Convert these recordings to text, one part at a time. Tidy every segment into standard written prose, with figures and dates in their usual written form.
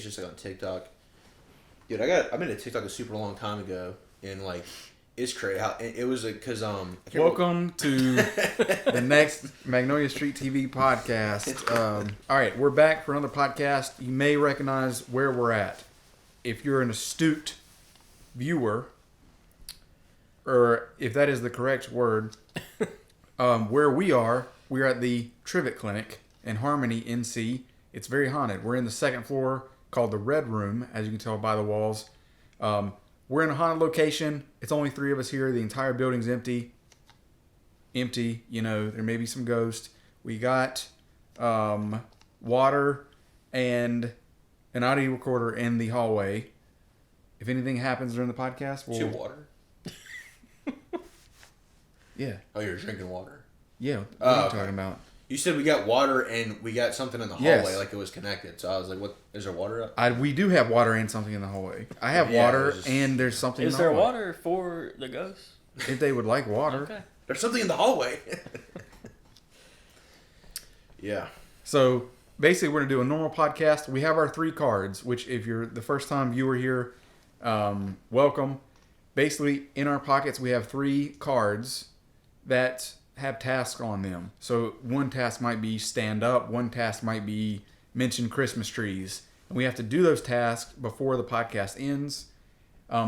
just like on TikTok. Dude, I've been to TikTok a super long time ago, and like it's crazy how it was because Welcome to the next Magnolia Street TV podcast. All right, we're back for another podcast. You may recognize where we're at if you're an astute viewer, or if that is the correct word. Where we're at the Trivet Clinic in Harmony, NC. It's very haunted. We're in the second floor, called the Red Room, as you can tell by the walls. We're in a haunted location. It's only 3 of us here. The entire building's empty. You know, there may be some ghosts. We got water and an audio recorder in the hallway. If anything happens during the podcast, we'll... water? Yeah. Oh, you're drinking water? Yeah. What are you talking about? You said we got water and we got something in the hallway, like it was connected. So I was like, "What? Is there water up?" We do have water and something in the hallway. I have water and there's something in the hallway. Is there water for the ghosts? If they would like water. Okay. There's something in the hallway. Yeah. So basically, we're going to do a normal podcast. We have our 3 cards, which if you're the first time viewer here, welcome. Basically, in our pockets, we have 3 cards that have tasks on them. So one task might be stand up, one task might be mention Christmas trees. And we have to do those tasks before the podcast ends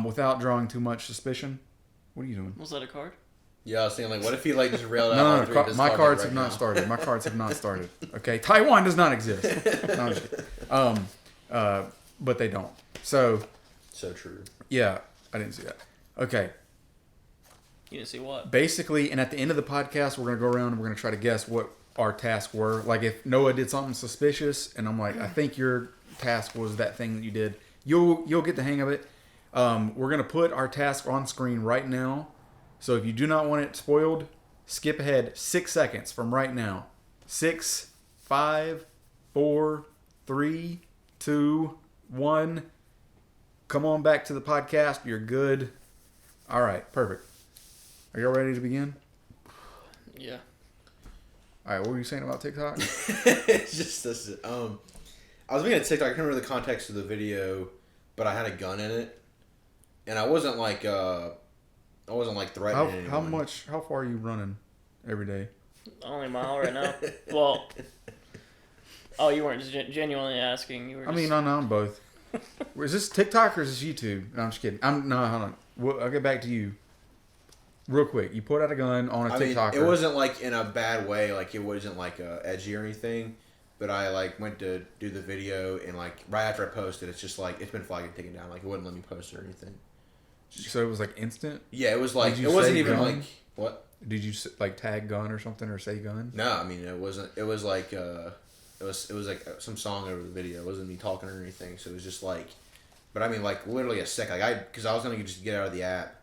without drawing too much suspicion. What are you doing? Was that a card? Yeah, I was thinking, like, what if he, like, just railed out No, my cards have not started. My cards have not started. Okay? Taiwan does not exist. No, but they don't. So true. Yeah, I didn't see that. Okay. You didn't see what? Basically, and at the end of the podcast, we're going to go around and we're going to try to guess what our tasks were. Like, if Noah did something suspicious, and I'm like, I think your task was that thing that you did, you'll get the hang of it. We're going to put our task on screen right now. So if you do not want it spoiled, skip ahead 6 seconds from right now. 6, 5, 4, 3, 2, 1. Come on back to the podcast. You're good. All right, perfect. Are y'all ready to begin? Yeah. All right, what were you saying about TikTok? It's just this. I was looking at TikTok. I can't remember the context of the video, but I had a gun in it, and I wasn't like threatening anyone. How far are you running every day? Only a mile right now. Well, you weren't just genuinely asking. You were. I mean, I'm both. Is this TikTok or is this YouTube? No, I'm just kidding. Hold on. I'll get back to you. Real quick, you put out a gun on a TikToker. It wasn't like in a bad way, like it wasn't like edgy or anything. But I like went to do the video, and like right after I posted, it's just like it's been flagged and taken down. Like it wouldn't let me post it or anything. So it was like instant. Yeah, it was like it wasn't even gun? like what? Did you like tag gun or something or say gun? No, I mean it wasn't. It was like it was like some song over the video. It wasn't me talking or anything. So it was just like, but I mean like literally a second. Like because I was gonna just get out of the app,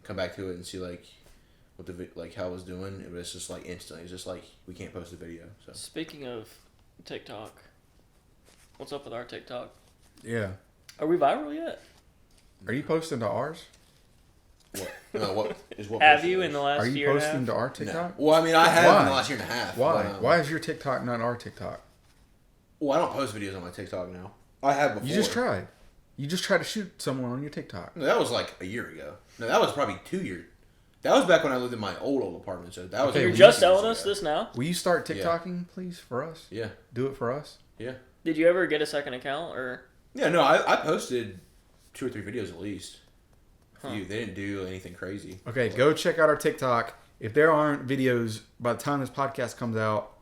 come back to it and see like what how it was doing. It was just like instantly. It's just like we can't post the video. So Speaking of TikTok, what's up with our TikTok? Yeah. Are we viral yet? Are you posting to ours? what? No, what is what? Have you in the last Are you year and a posting half? to our TikTok? No. Well, I mean, I have in the last year and a half. Why? But, Why is your TikTok not our TikTok? Well, I don't post videos on my TikTok now. I have before. You just tried. You just tried to shoot someone on your TikTok. No, that was like a year ago. No, that was probably 2 years. That was back when I lived in my old apartment. So that was. Okay, You're well, just telling us this now? Will you start TikToking, please, for us? Yeah. Do it for us. Yeah. Did you ever get a second account or? Yeah, no, I posted 2 or 3 videos at least. Huh. They didn't do anything crazy. Okay, go check out our TikTok. If there aren't videos by the time this podcast comes out,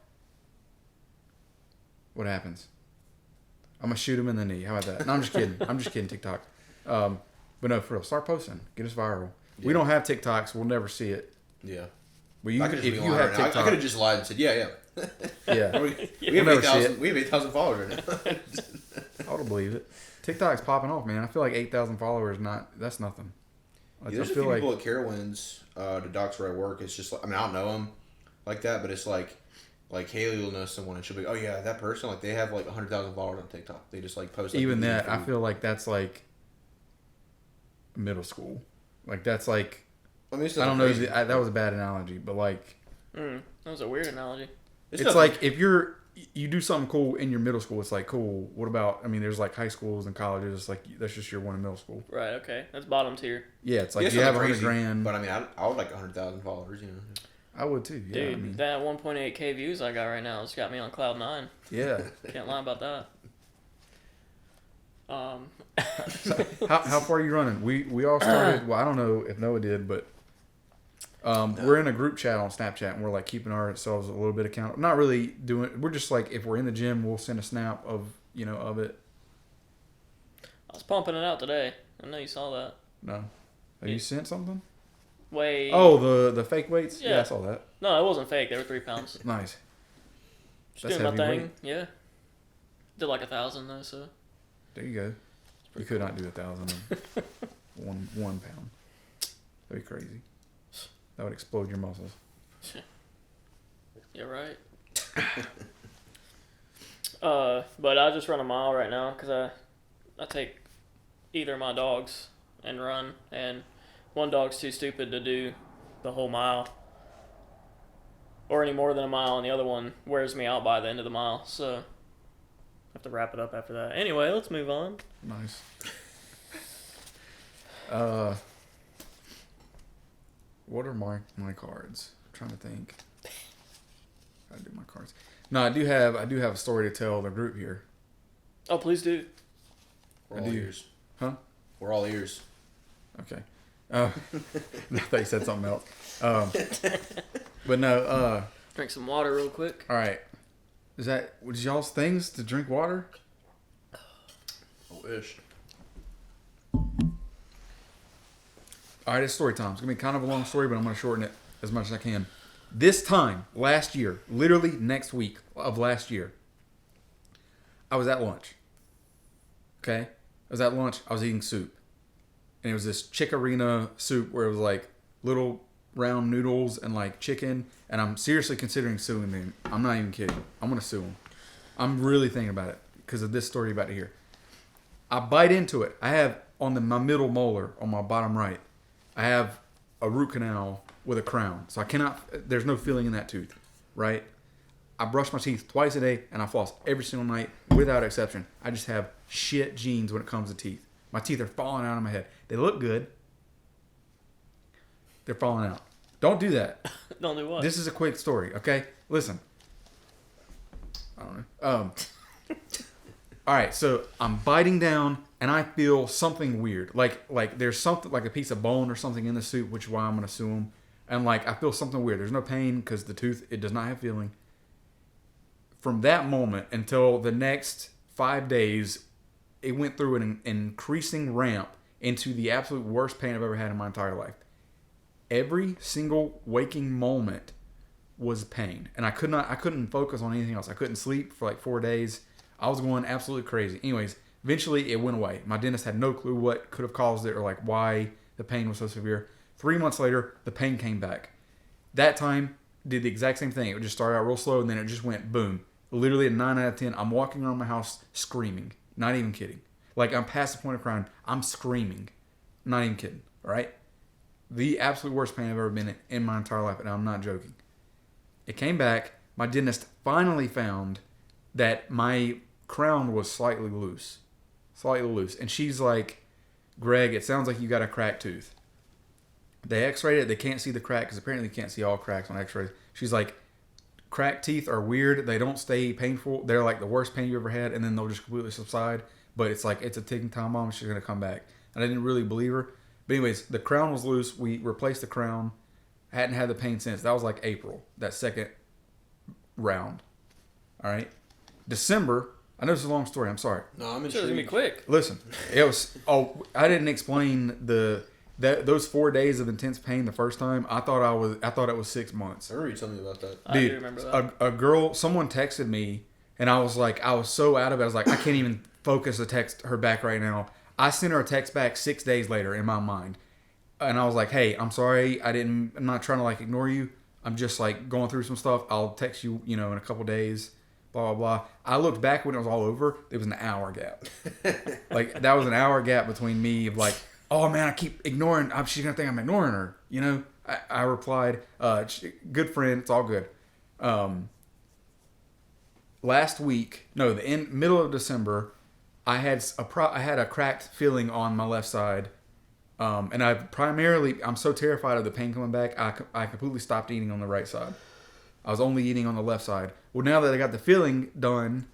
what happens? I'm gonna shoot him in the knee. How about that? No, I'm just kidding. I'm just kidding. TikTok. But no, for real, start posting. Get us viral. Yeah. We don't have TikToks. We'll never see it. Yeah. But if you have TikTok, I could have just lied and said, yeah. Yeah. we have 8,000 followers right now. I would believe it. TikTok's popping off, man. I feel like 8,000 followers. That's nothing. There's a few people at Carowinds, the docs where I work. It's just like, I mean, I don't know them like that, but it's like Haley will know someone and she'll be, oh yeah, that person, like they have like 100,000 followers on TikTok. They just like post. Like, even that, I feel like that's like middle school. Like that's like, I don't know. That was a bad analogy, but like, that was a weird analogy. It's like if you're you do something cool in your middle school, it's like, cool. What about, I mean, there's like high schools and colleges. It's like, that's just your one in middle school. Right, okay. That's bottom tier. Yeah, it's like, It's you have nothing 100 grand. But I mean, I would like 100,000 followers, you know. I would too, yeah. Dude, I mean, that 1.8K views I got right now has got me on cloud 9. yeah. Can't lie about that. So, how far are you running? We all started, well, I don't know if Noah did, but we're in a group chat on Snapchat, and we're like keeping ourselves a little bit accountable. Not really doing, we're just like, if we're in the gym, we'll send a snap of, you know, of it. I was pumping it out today. I know you saw that. No. Have you sent something? Wait. Oh, the fake weights? Yeah. Yeah, I saw that. No, it wasn't fake. They were 3 pounds. Nice. Just That's doing my heavy thing. Yeah. Did like 1,000 though, so. There you go. You could not do 1,000 in 1 pound. That'd be crazy. That would explode your muscles. Yeah, right. But I just run a mile right now because I take either of my dogs and run, and one dog's too stupid to do the whole mile or any more than a mile, and the other one wears me out by the end of the mile, so I have to wrap it up after that. Anyway, let's move on. Nice. What are my cards? I'm trying to think. Gotta do my cards. No, I do have a story to tell the group here. Oh, please do. We're all ears. Huh? We're all ears. Okay. I thought you said something else. But no. Drink some water real quick. All right. Was y'all's things to drink water? I wish. All right, it's story time. It's going to be kind of a long story, but I'm going to shorten it as much as I can. This time, last year, literally next week of last year, I was at lunch. Okay? I was at lunch. I was eating soup. And it was this Chick-arena soup where it was like little round noodles and like chicken. And I'm seriously considering suing them. I'm not even kidding. I'm going to sue them. I'm really thinking about it because of this story you're about to hear. I bite into it. I have on my middle molar on my bottom right, I have a root canal with a crown. So I cannot, there's no filling in that tooth, right? I brush my teeth twice a day and I floss every single night without exception. I just have shit genes when it comes to teeth. My teeth are falling out of my head. They look good. They're falling out. Don't do that. Don't do what? This is a quick story, okay? Listen. I don't know. All right, so I'm biting down and I feel something weird. Like there's something like a piece of bone or something in the soup, which is why I'm going to sue them. And like I feel something weird. There's no pain because the tooth, it does not have feeling. From that moment until the next 5 days, it went through an increasing ramp into the absolute worst pain I've ever had in my entire life. Every single waking moment was pain, and I couldn't focus on anything else. I couldn't sleep for like 4 days. I was going absolutely crazy. Anyways, eventually it went away. My dentist had no clue what could have caused it or like why the pain was so severe. 3 months later, the pain came back. That time, did the exact same thing. It would just start out real slow, and then it just went boom. Literally a 9 out of 10. I'm walking around my house screaming. Not even kidding. Like I'm past the point of crying. I'm screaming. Not even kidding. All right? The absolute worst pain I've ever been in my entire life, and I'm not joking. It came back. My dentist finally found that my crown was slightly loose. Slightly loose. And she's like, Greg, it sounds like you got a cracked tooth. They x-rayed it. They can't see the crack because apparently you can't see all cracks on x-rays. She's like, cracked teeth are weird. They don't stay painful. They're like the worst pain you ever had, and then they'll just completely subside. But it's like, it's a ticking time bomb. She's going to come back. And I didn't really believe her. But anyways, the crown was loose. We replaced the crown. Hadn't had the pain since. That was like April, that second round. All right. December. I know this is a long story. I'm sorry. No, I'm It's going to be intrigued. quick. Listen, it was. Oh, I didn't explain those 4 days of intense pain the first time. I thought it was 6 months. I remember you telling me about that. I do Dude, remember that. a girl, someone texted me, and I was so out of it. I was like, I can't even focus to text her back right now. I sent her a text back 6 days later in my mind. And I was like, hey, I'm sorry. I'm not trying to like ignore you. I'm just like going through some stuff. I'll text you, in a couple days, blah, blah, blah. I looked back when it was all over. There was an hour gap. Like that was an hour gap between me of like, oh man, I keep ignoring. She's going to think I'm ignoring her. I replied, good friend. It's all good. last week, no, the middle of December, I had a cracked feeling on my left side, and I'm so terrified of the pain coming back, I completely stopped eating on the right side. I was only eating on the left side. Well, now that I got the feeling done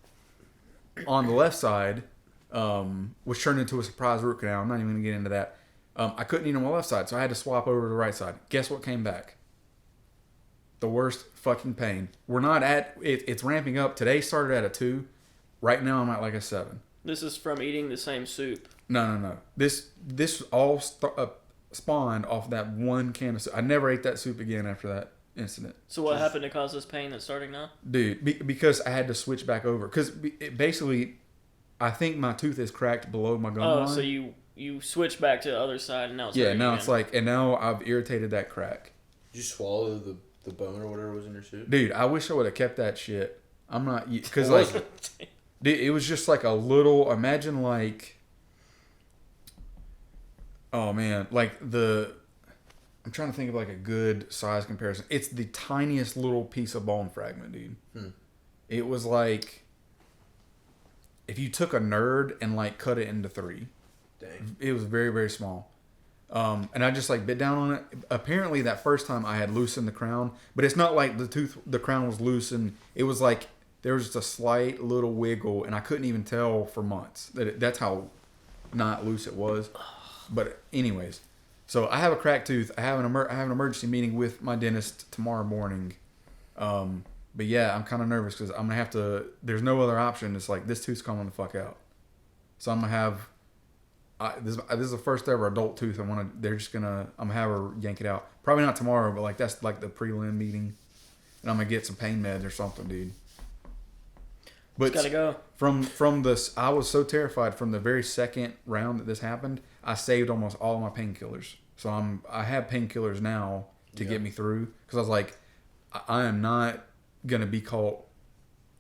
on the left side, which turned into a surprise root canal. I'm not even gonna get into that. I couldn't eat on my left side, so I had to swap over to the right side. Guess what came back? The worst fucking pain. We're not at it. It's ramping up. Today started at a 2. Right now I'm at like a 7. This is from eating the same soup. No. This all spawned off that one can of soup. I never ate that soup again after that incident. So what happened to cause this pain that's starting now? Dude, because I had to switch back over. Because basically, I think my tooth is cracked below my gum line. Oh, so you switch back to the other side and now it's hurting now again. it's like, and now I've irritated that crack. Did you swallow the bone or whatever was in your soup? Dude, I wish I would have kept that shit. I'm not, because like, dude, it was just like a little, imagine like, oh man, like I'm trying to think of like a good size comparison. It's the tiniest little piece of bone fragment, dude. It was like if you took a nerd and like cut it into 3. Dang. It was very, very small. And I just like bit down on it. Apparently that first time I had loosened the crown, but it's not like the crown was loosened. It was like there was just a slight little wiggle, and I couldn't even tell for months that's how not loose it was. But anyways, so I have a cracked tooth. I have an emergency meeting with my dentist tomorrow morning. But yeah, I'm kind of nervous because I'm gonna have to. There's no other option. It's like this tooth's coming the fuck out. So I'm gonna have. This is the first ever adult tooth. I'm gonna have her yank it out. Probably not tomorrow, but like that's like the prelim meeting, and I'm gonna get some pain meds or something, dude. But it's gotta go. From this, I was so terrified from the very second round that this happened. I saved almost all of my painkillers, so I have painkillers now to get me through because I was like, I am not gonna be caught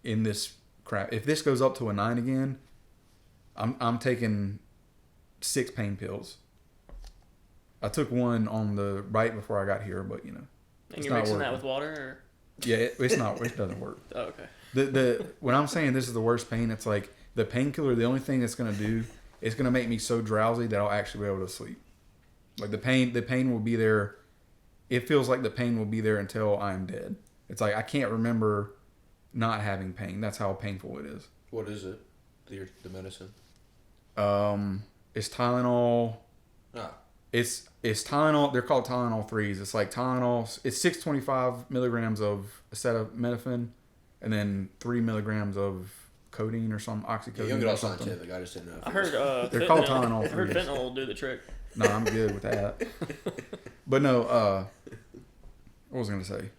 in this crap. If this goes up to a 9 again, I'm taking 6 pain pills. I took one on the right before I got here, but you know. And you're mixing that with water, or? Yeah, it's not. It doesn't work. Oh, okay. When I'm saying this is the worst pain, it's like the painkiller. The only thing it's gonna do is gonna make me so drowsy that I'll actually be able to sleep. Like the pain will be there. It feels like the pain will be there until I'm dead. It's like I can't remember not having pain. That's how painful it is. What is it? The medicine? It's Tylenol. Ah. It's Tylenol. They're called Tylenol 3s. It's like Tylenol. It's 625 milligrams of acetaminophen, and then 3 milligrams of codeine or some oxycodone. Yeah, you don't get all scientific. I just didn't know. I heard they're called Tylenol 3s. I heard fentanyl will do the trick. No, I'm good with that. But no, what was I gonna say?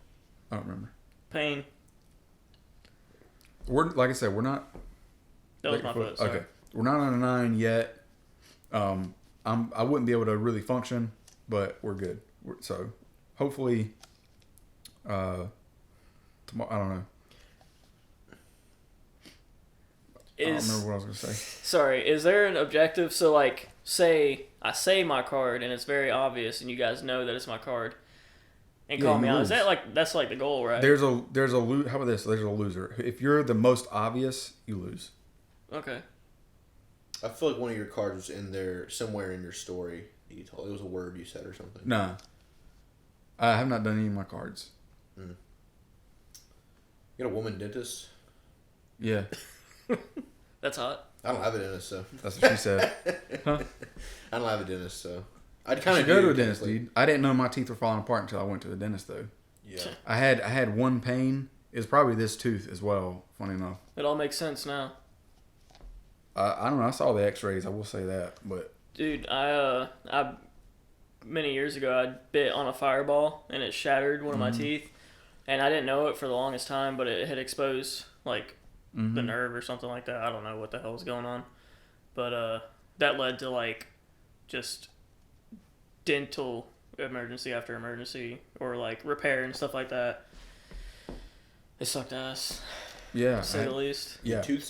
I don't remember. Pain. We're like I said, we're not. That was my foot. Sorry. Okay, we're not on a 9 yet. I wouldn't be able to really function, but we're good. So hopefully, tomorrow. I don't know. I don't remember what I was gonna say. Sorry, is there an objective? So like, say I say my card and it's very obvious, and you guys know that it's my card, and call me out. Is that like that's like the goal, right? There's a how about this? There's a loser. If you're the most obvious, you lose. Okay. I feel like one of your cards was in there somewhere in your story. You told it was a word you said or something. Nah, I have not done any of my cards. You got a woman dentist? Yeah. That's hot. I don't have a dentist, so. That's what she said. Huh? I don't have a dentist, so. I'd kind of go to a dentist, dude. I didn't know my teeth were falling apart until I went to the dentist, though. Yeah. I had one pain. It's probably this tooth as well, funny enough. It all makes sense now. I don't know. I saw the x-rays. I will say that. But dude, I many years ago, I bit on a fireball, and it shattered one of my teeth. And I didn't know it for the longest time, but it had exposed, like, the nerve or something like that. I don't know what the hell was going on. But that led to, like, just dental emergency after emergency, or, like, repair and stuff like that. It sucked ass. Yeah. To say the least. Yeah. Teeth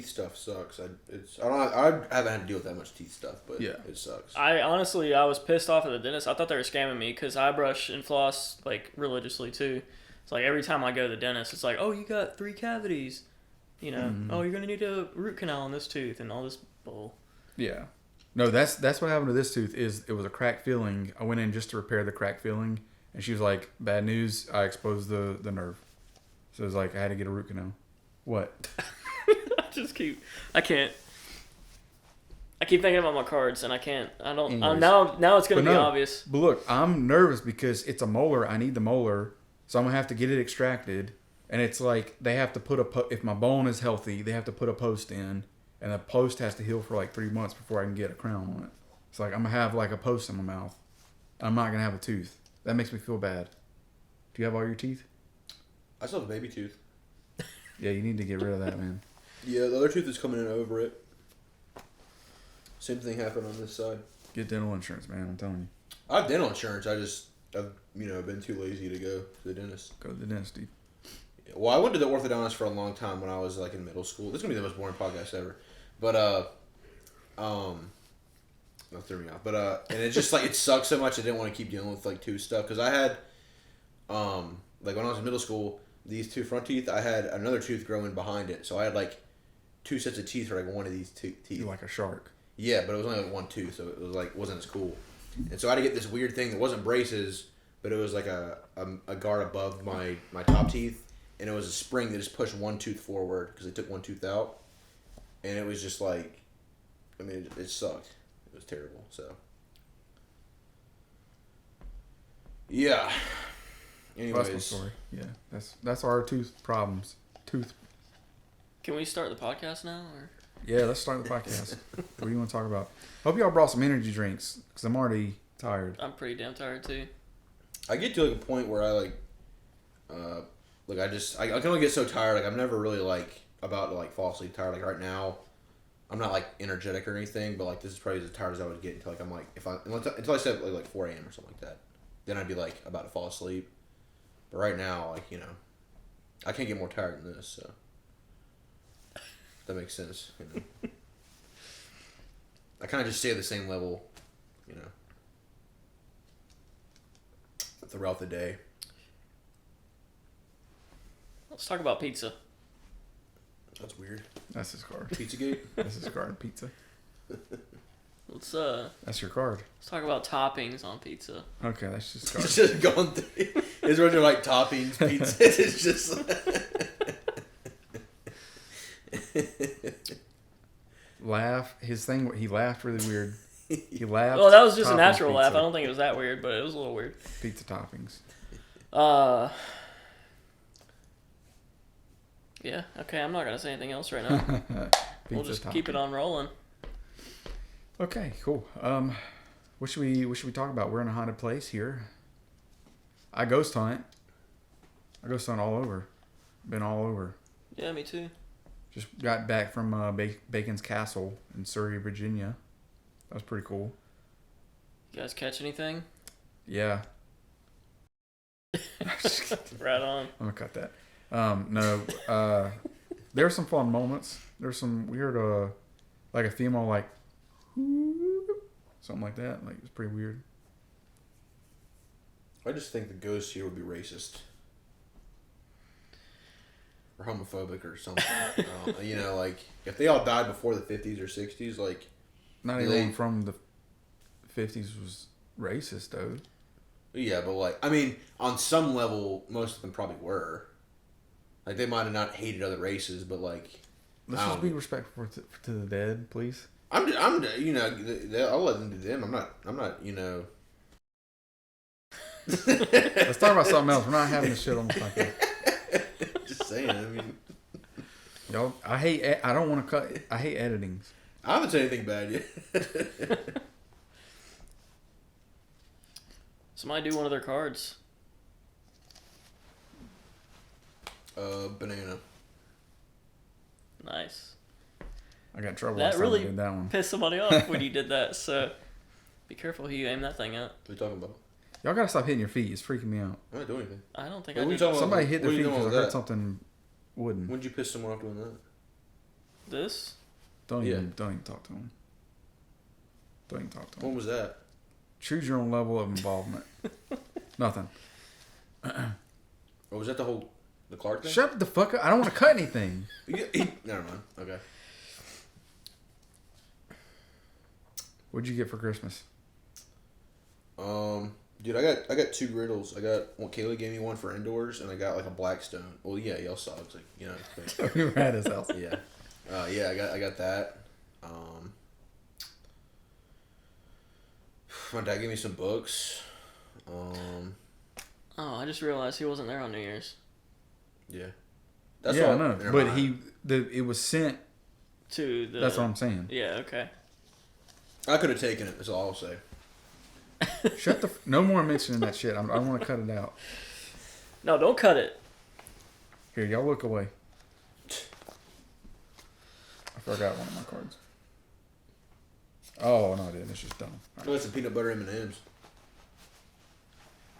stuff sucks. I haven't had to deal with that much teeth stuff, but yeah, it sucks. I was pissed off at the dentist. I thought they were scamming me because I brush and floss like religiously too, It's like every time I go to the dentist, it's like, oh, you got 3 cavities. You know, oh, you're gonna need a root canal on this tooth and all this bull. Yeah. No, that's what happened to this tooth. Is it was a crack filling. I went in just to repair the crack filling, and she was like, "Bad news. I exposed the nerve." So it was like I had to get a root canal. What? I can't. I keep thinking about my cards, and I can't. I don't. Anyways. Now it's gonna be obvious. But look, I'm nervous because it's a molar. I need the molar, so I'm gonna have to get it extracted. And it's like they have to put if my bone is healthy, they have to put a post in, and the post has to heal for like 3 months before I can get a crown on it. It's like I'm gonna have like a post in my mouth. I'm not gonna have a tooth. That makes me feel bad. Do you have all your teeth? I still have a baby tooth. Yeah, you need to get rid of that, man. Yeah, the other tooth is coming in over it. Same thing happened on this side. Get dental insurance, man. I'm telling you. I have dental insurance. I've been too lazy to go to the dentist. Go to the dentist, dude. Well, I went to the orthodontist for a long time when I was like in middle school. This is gonna be the most boring podcast ever, but that threw me off. But and it just like it sucked so much I didn't want to keep dealing with like tooth stuff because I had like when I was in middle school, these 2 front teeth, I had another tooth growing behind it, so I had like 2 sets of teeth for like one of these teeth. You're like a shark. Yeah, but it was only like 1 tooth, so it was like wasn't as cool. And so I had to get this weird thing that wasn't braces, but it was like a guard above my top teeth. And it was a spring that just pushed 1 tooth forward because they took 1 tooth out. And it was just like, I mean, it sucked. It was terrible, so. Yeah. Anyways. That's my story. Yeah, that's our tooth problems. Can we start the podcast now? Or? Yeah, let's start the podcast. What do you want to talk about? Hope y'all brought some energy drinks because I'm already tired. I'm pretty damn tired too. I get to like a point where I like I can only get so tired. Like I'm never really like about to like fall asleep tired. Like right now, I'm not like energetic or anything, but like this is probably as tired as I would get until like I'm like until I said like 4 a.m. or something like that. Then I'd be like about to fall asleep. But right now, like I can't get more tired than this. So if that makes sense. I kind of just stay at the same level, throughout the day. Let's talk about pizza. That's weird. That's his card. Pizzagate? That's his card. Pizza. Let's That's your card. Let's talk about toppings on pizza. Okay, that's just card. It's just going through. It's when you're like toppings, pizza. It's just. Laugh. His thing. He laughed really weird. He laughed. Well, that was just a toppings natural laugh. pizza. I don't think it was that weird, but it was a little weird. Pizza toppings. Yeah. Okay. I'm not gonna say anything else right now. We'll just keep it on rolling. Okay. Cool. What should we talk about? We're in a haunted place here. I ghost hunt. I ghost hunt all over. Been all over. Yeah, me too. Just got back from Bacon's Castle in Surrey, Virginia. That was pretty cool. You guys catch anything? Yeah. Right on. I'm gonna cut that. No. There were some fun moments. There's some weird, like a female, like something like that. Like it was pretty weird. I just think the ghost here would be racist. Or homophobic or something. Like if they all died before the 50s or 60s, like Not even from the 50s was racist though. Yeah, but like I mean, on some level, most of them probably were. Like they might have not hated other races, but like let's just be respectful to the dead, please. I'll let them do them. I'm not. Let's talk about something else. We're not having this shit on the podcast. Just saying. I mean, y'all, I don't want to cut. I hate editings. I haven't said anything bad yet. Somebody do one of their cards. Banana. Nice. I got in trouble That last time I really did that one. pissed somebody off when you did that. So be careful who you aim that thing at. What are you talking about? Y'all gotta stop hitting your feet. It's freaking me out. I didn't do anything. I don't think What I are you did. talking about? Somebody hit their What are you feet doing because with I heard that? something wooden. When did you piss someone off doing that? This? Don't even talk to him. Don't even talk to him. When was that? Choose your own level of involvement. Nothing. Or was that the Clark thing? Shut the fuck up. I don't want to cut anything. Never mind. Okay. What'd you get for Christmas? Dude, I got 2 griddles. Kaylee gave me one for indoors, and I got like a Blackstone. Well, yeah, y'all saw it. It's like, We were at his house. Yeah. I got that. My dad gave me some books. I just realized he wasn't there on New Year's. Yeah. I know. But it was sent to the. That's what I'm saying. Yeah. Okay. I could have taken it. That's all I'll say. No more mentioning that shit. I want to cut it out. No, don't cut it. Here, y'all look away. I forgot one of my cards. Oh, no, I didn't. It's just dumb. Oh, it's a peanut butter M&M's.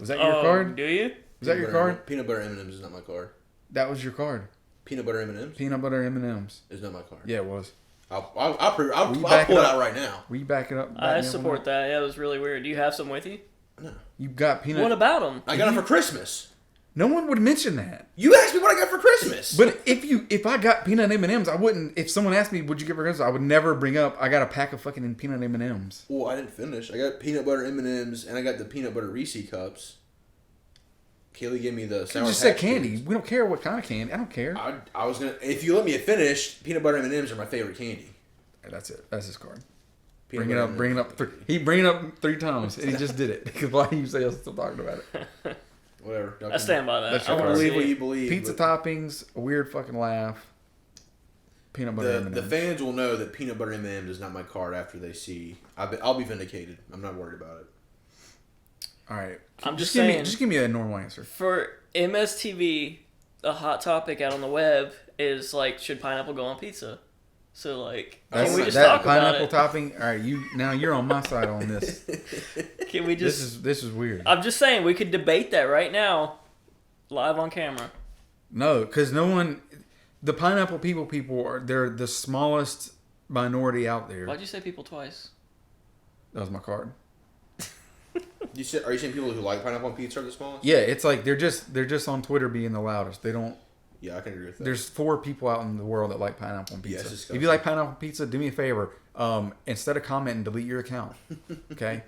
Was that your card? Do you? Was that your card? Peanut butter M&M's is not my card. That was your card. Peanut butter M&M's? Peanut butter M&M's. Is not my card. Yeah, it was. I'll pull it out right now. Will you back it up? I support that. Yeah, it was really weird. Do you have some with you? No. You got peanut. What about them? I got them for Christmas. No one would mention that. You asked me what I got for Christmas. But if I got peanut M&Ms, I wouldn't. If someone asked me, "What'd you get for Christmas?" I would never bring up. I got a pack of fucking peanut M&Ms. Well, I didn't finish. I got peanut butter M&Ms and I got the peanut butter Reese cups. Kaylee gave me the sour. You just said candy. We don't care what kind of candy. I don't care. I was gonna. If you let me finish, peanut butter M&Ms are my favorite candy. That's it. That's his card. Peanut Bring it up. He bring it up 3 times, and he just did it. Because why do you say I'm still talking about it? Whatever. I stand by that. That's I your want to card. believe what you believe. Pizza toppings, a weird fucking laugh, peanut butter M&Ms. The fans will know that peanut butter M&Ms is not my card after they see. I'll be vindicated. I'm not worried about it. All right. I'm just saying. Just give me a normal answer. For MSTV, a hot topic out on the web is like, should pineapple go on pizza? So like, can we just talk about pineapple it? topping? All right, you're on my side on this. Can we just? This is weird. I'm just saying we could debate that right now, live on camera. No, because no one. The pineapple people they're the smallest minority out there. Why'd you say people twice? That was my card. Are you saying people who like pineapple on pizza are the smallest? Yeah, it's like they're just on Twitter being the loudest. They don't. Yeah, I can agree with that. There's 4 people out in the world that like pineapple on pizza. Yes, if you like pineapple on pizza, do me a favor. Instead of commenting, delete your account. Okay?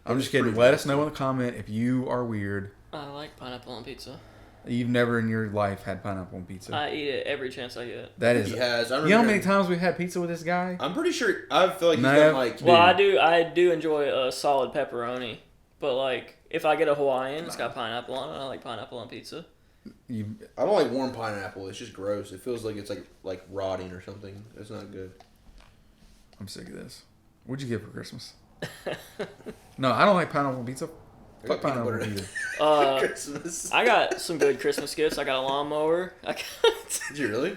I'm just kidding. Let us know in the comment if you are weird. I like pineapple on pizza. You've never in your life had pineapple on pizza. I eat it every chance I get. That is. He has. You know how many times we've had pizza with this guy? I'm pretty sure. I feel like he's done like. Well, I do enjoy a solid pepperoni, but like if I get a Hawaiian, it's got pineapple on it. I like pineapple on pizza. I don't like warm pineapple. It's just gross. It feels like it's like rotting or something. It's not good. I'm sick of this. What'd you get for Christmas? No, I don't like pineapple on pizza. Fuck pineapple on pizza. Christmas. I got some good Christmas gifts. I got a lawnmower. Did you really?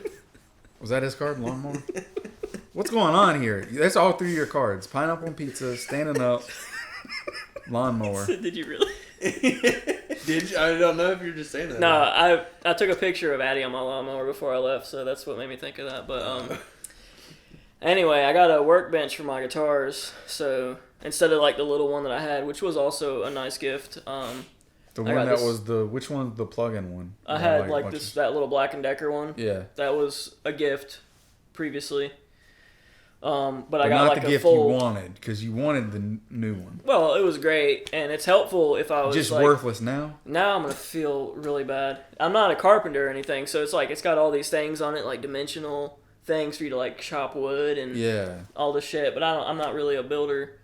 Was that his card? Lawnmower? What's going on here? That's all 3 of your cards. Pineapple on pizza, standing up, lawnmower. Did you really? Did you? I don't know if you're just saying that. No, I took a picture of Addie on my lawnmower before I left, so that's what made me think of that. But anyway, I got a workbench for my guitars, so instead of like the little one that I had, which was also a nice gift. The one that was which one's the plug-in one? I had like that little Black & Decker one. Yeah. That was a gift previously. But I got not like the a gift full. you wanted, because you wanted the new one. Well, it was great, and it's helpful if I was just like, worthless now. Now I'm gonna feel really bad. I'm not a carpenter or anything, so it's like it's got all these things on it, like dimensional things for you to like chop wood and all this shit. But I'm not really a builder.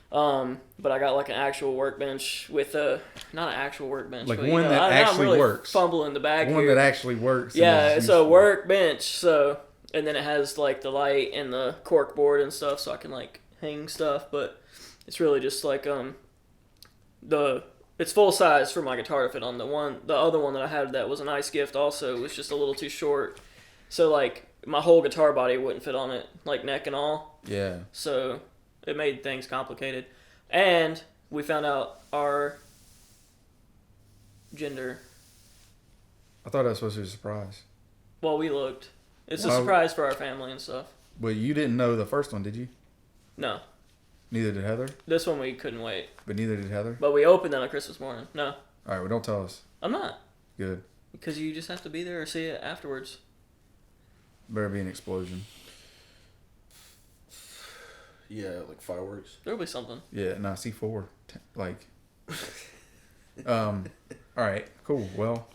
But I got like an actual workbench with not an actual workbench, like but, one that actually really works. Fumbling the bag one here. that actually works. Yeah, it's a workbench. So. And then it has like the light and the cork board and stuff, so I can like hang stuff. But it's really just like it's full size for my guitar to fit on. The other one that I had that was a nice gift also was just a little too short, so like my whole guitar body wouldn't fit on it, like neck and all. Yeah. So it made things complicated, and we found out our gender. I thought that was supposed to be a surprise. Well, we looked. It's a surprise for our family and stuff. But you didn't know the first one, did you? No. Neither did Heather? This one we couldn't wait. But neither did Heather? But we opened it on Christmas morning. No. Alright, well don't tell us. I'm not. Good. Because you just have to be there or see it afterwards. Better be an explosion. Yeah, like fireworks. There'll be something. Yeah, no, C4. Like, all right, cool. Well,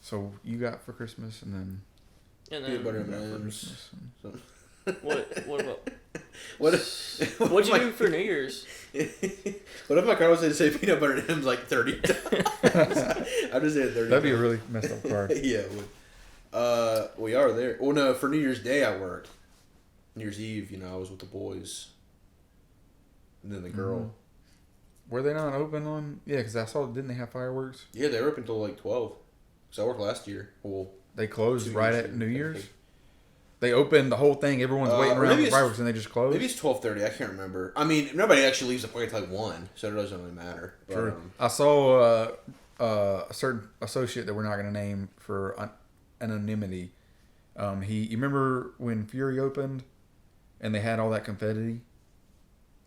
so you got for Christmas, and then Peanut butter you got for M&Ms. Christmas, and- What about? What'd What'd you do for New Year's? What if my car was to say peanut butter and M's like 30 times? I just said 30 That'd be a times. really messed up card. Yeah, it would. We are there. Well, no, for New Year's Day I worked. New Year's Eve, I was with the boys. And then the girl. Mhm. Were they not open on? Yeah, because I saw. Didn't they have fireworks? Yeah, they were open until like 12. Because I worked last year. Well, They closed 2 right years at ago, New I Year's. think. They opened the whole thing. Everyone's waiting or around maybe for it's- fireworks, and they just closed. Maybe it's 12:30. I can't remember. I mean, nobody actually leaves the party until like 1, so it doesn't really matter. But, True. I saw a certain associate that we're not going to name for anonymity. You remember when Fury opened, and they had all that confetti?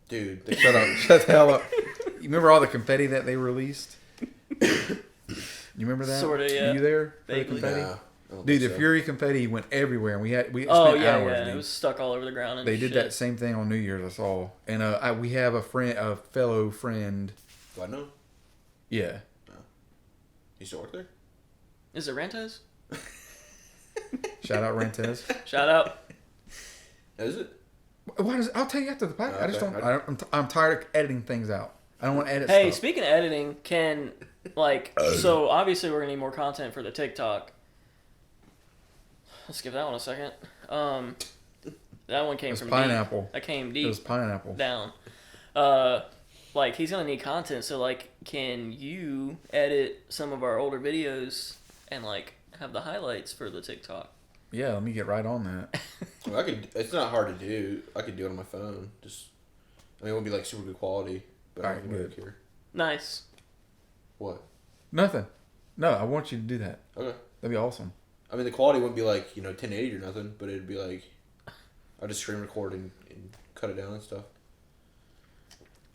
dude. Shut up! Shut the hell up! You remember all the confetti that they released? You remember that? Sorta, yeah. Were you there for the Vaguely. confetti? Nah, I don't Dude, think the so. Fury confetti went everywhere, and we Oh spent yeah, hours. yeah. Dude. It was stuck all over the ground and They did shit. that same thing on New Year's. I saw, and we have a fellow friend. Do I know? Yeah, You still work there? Is it Rantes? shout out Rentes. Shout out. Is it? Why does I'll tell you after the podcast. I just Okay. don't. I'm tired of editing things out. I don't want to edit. Hey, stuff. speaking of editing, so obviously we're gonna need more content for the TikTok. Let's give that one a second. That one came It's from pineapple. Deep. That came It deep was pineapple. down. He's gonna need content. So can you edit some of our older videos and have the highlights for the TikTok? Yeah, let me get right on that. Well, I could. It's not hard to do. I could do it on my phone. It won't be like super good quality, but I Alright, don't really good. care. Nice. What? Nothing. No, I want you to do that. Okay. That'd be awesome. I mean, the quality wouldn't be 1080 or nothing, but it'd be I just screen record and cut it down and stuff.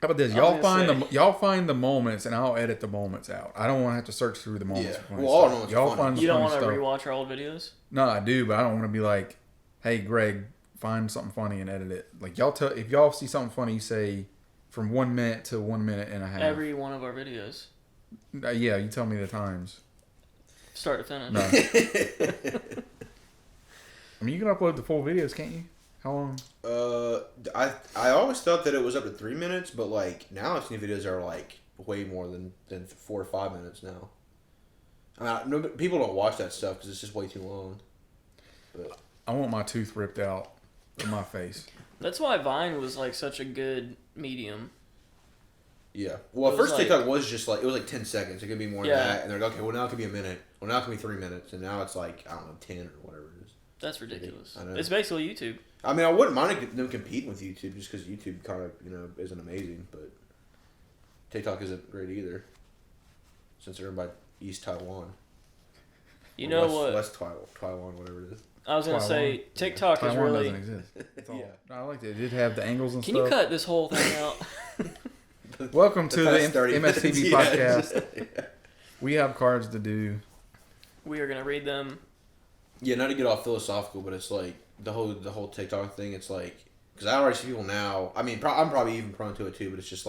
How about this? I was gonna Y'all find the moments, and I'll edit the moments out. I don't want to have to search through the moments. Yeah. for funny Well, all stuff. moments are Y'all funny. find the You don't funny want to stuff. rewatch our old videos? No, I do, but I don't want to be like, "Hey, Greg, find something funny and edit it." Like if y'all see something funny, you say from 1 minute to 1 minute and a half. Every one of our videos, Yeah, you tell me the times. start to finish. No. I mean, you can upload the full videos, can't you? How long? I always thought that it was up to 3 minutes, but now I've seen videos that are way more than 4 or 5 minutes now. I mean, people don't watch that stuff because it's just way too long. But I want my tooth ripped out from my face. That's why Vine was such a good medium. yeah, well, It at was first TikTok was just it was 10 seconds. It could be more than Yeah. that, and they're like, okay, well now it could be a minute. Well now it could be 3 minutes, and now it's I don't know 10 or whatever it is. That's ridiculous. I know. It's basically YouTube. I mean, I wouldn't mind them competing with YouTube just because YouTube kind of isn't amazing, but TikTok isn't great either. Since they're in by East Taiwan. You Or know West, what? West Taiwan, whatever it is. I was gonna Taiwan. say TikTok is Taiwan really. doesn't exist. That's all. Yeah. No, I liked it. It did have the angles and Can stuff. you cut this whole thing out? Welcome to the past 30 MSTV minutes, podcast. Yeah. We have cards to do. We are gonna read them. Yeah, not to get all philosophical, but it's the whole TikTok thing. It's because I already see people now. I mean, I'm probably even prone to it too, but it's just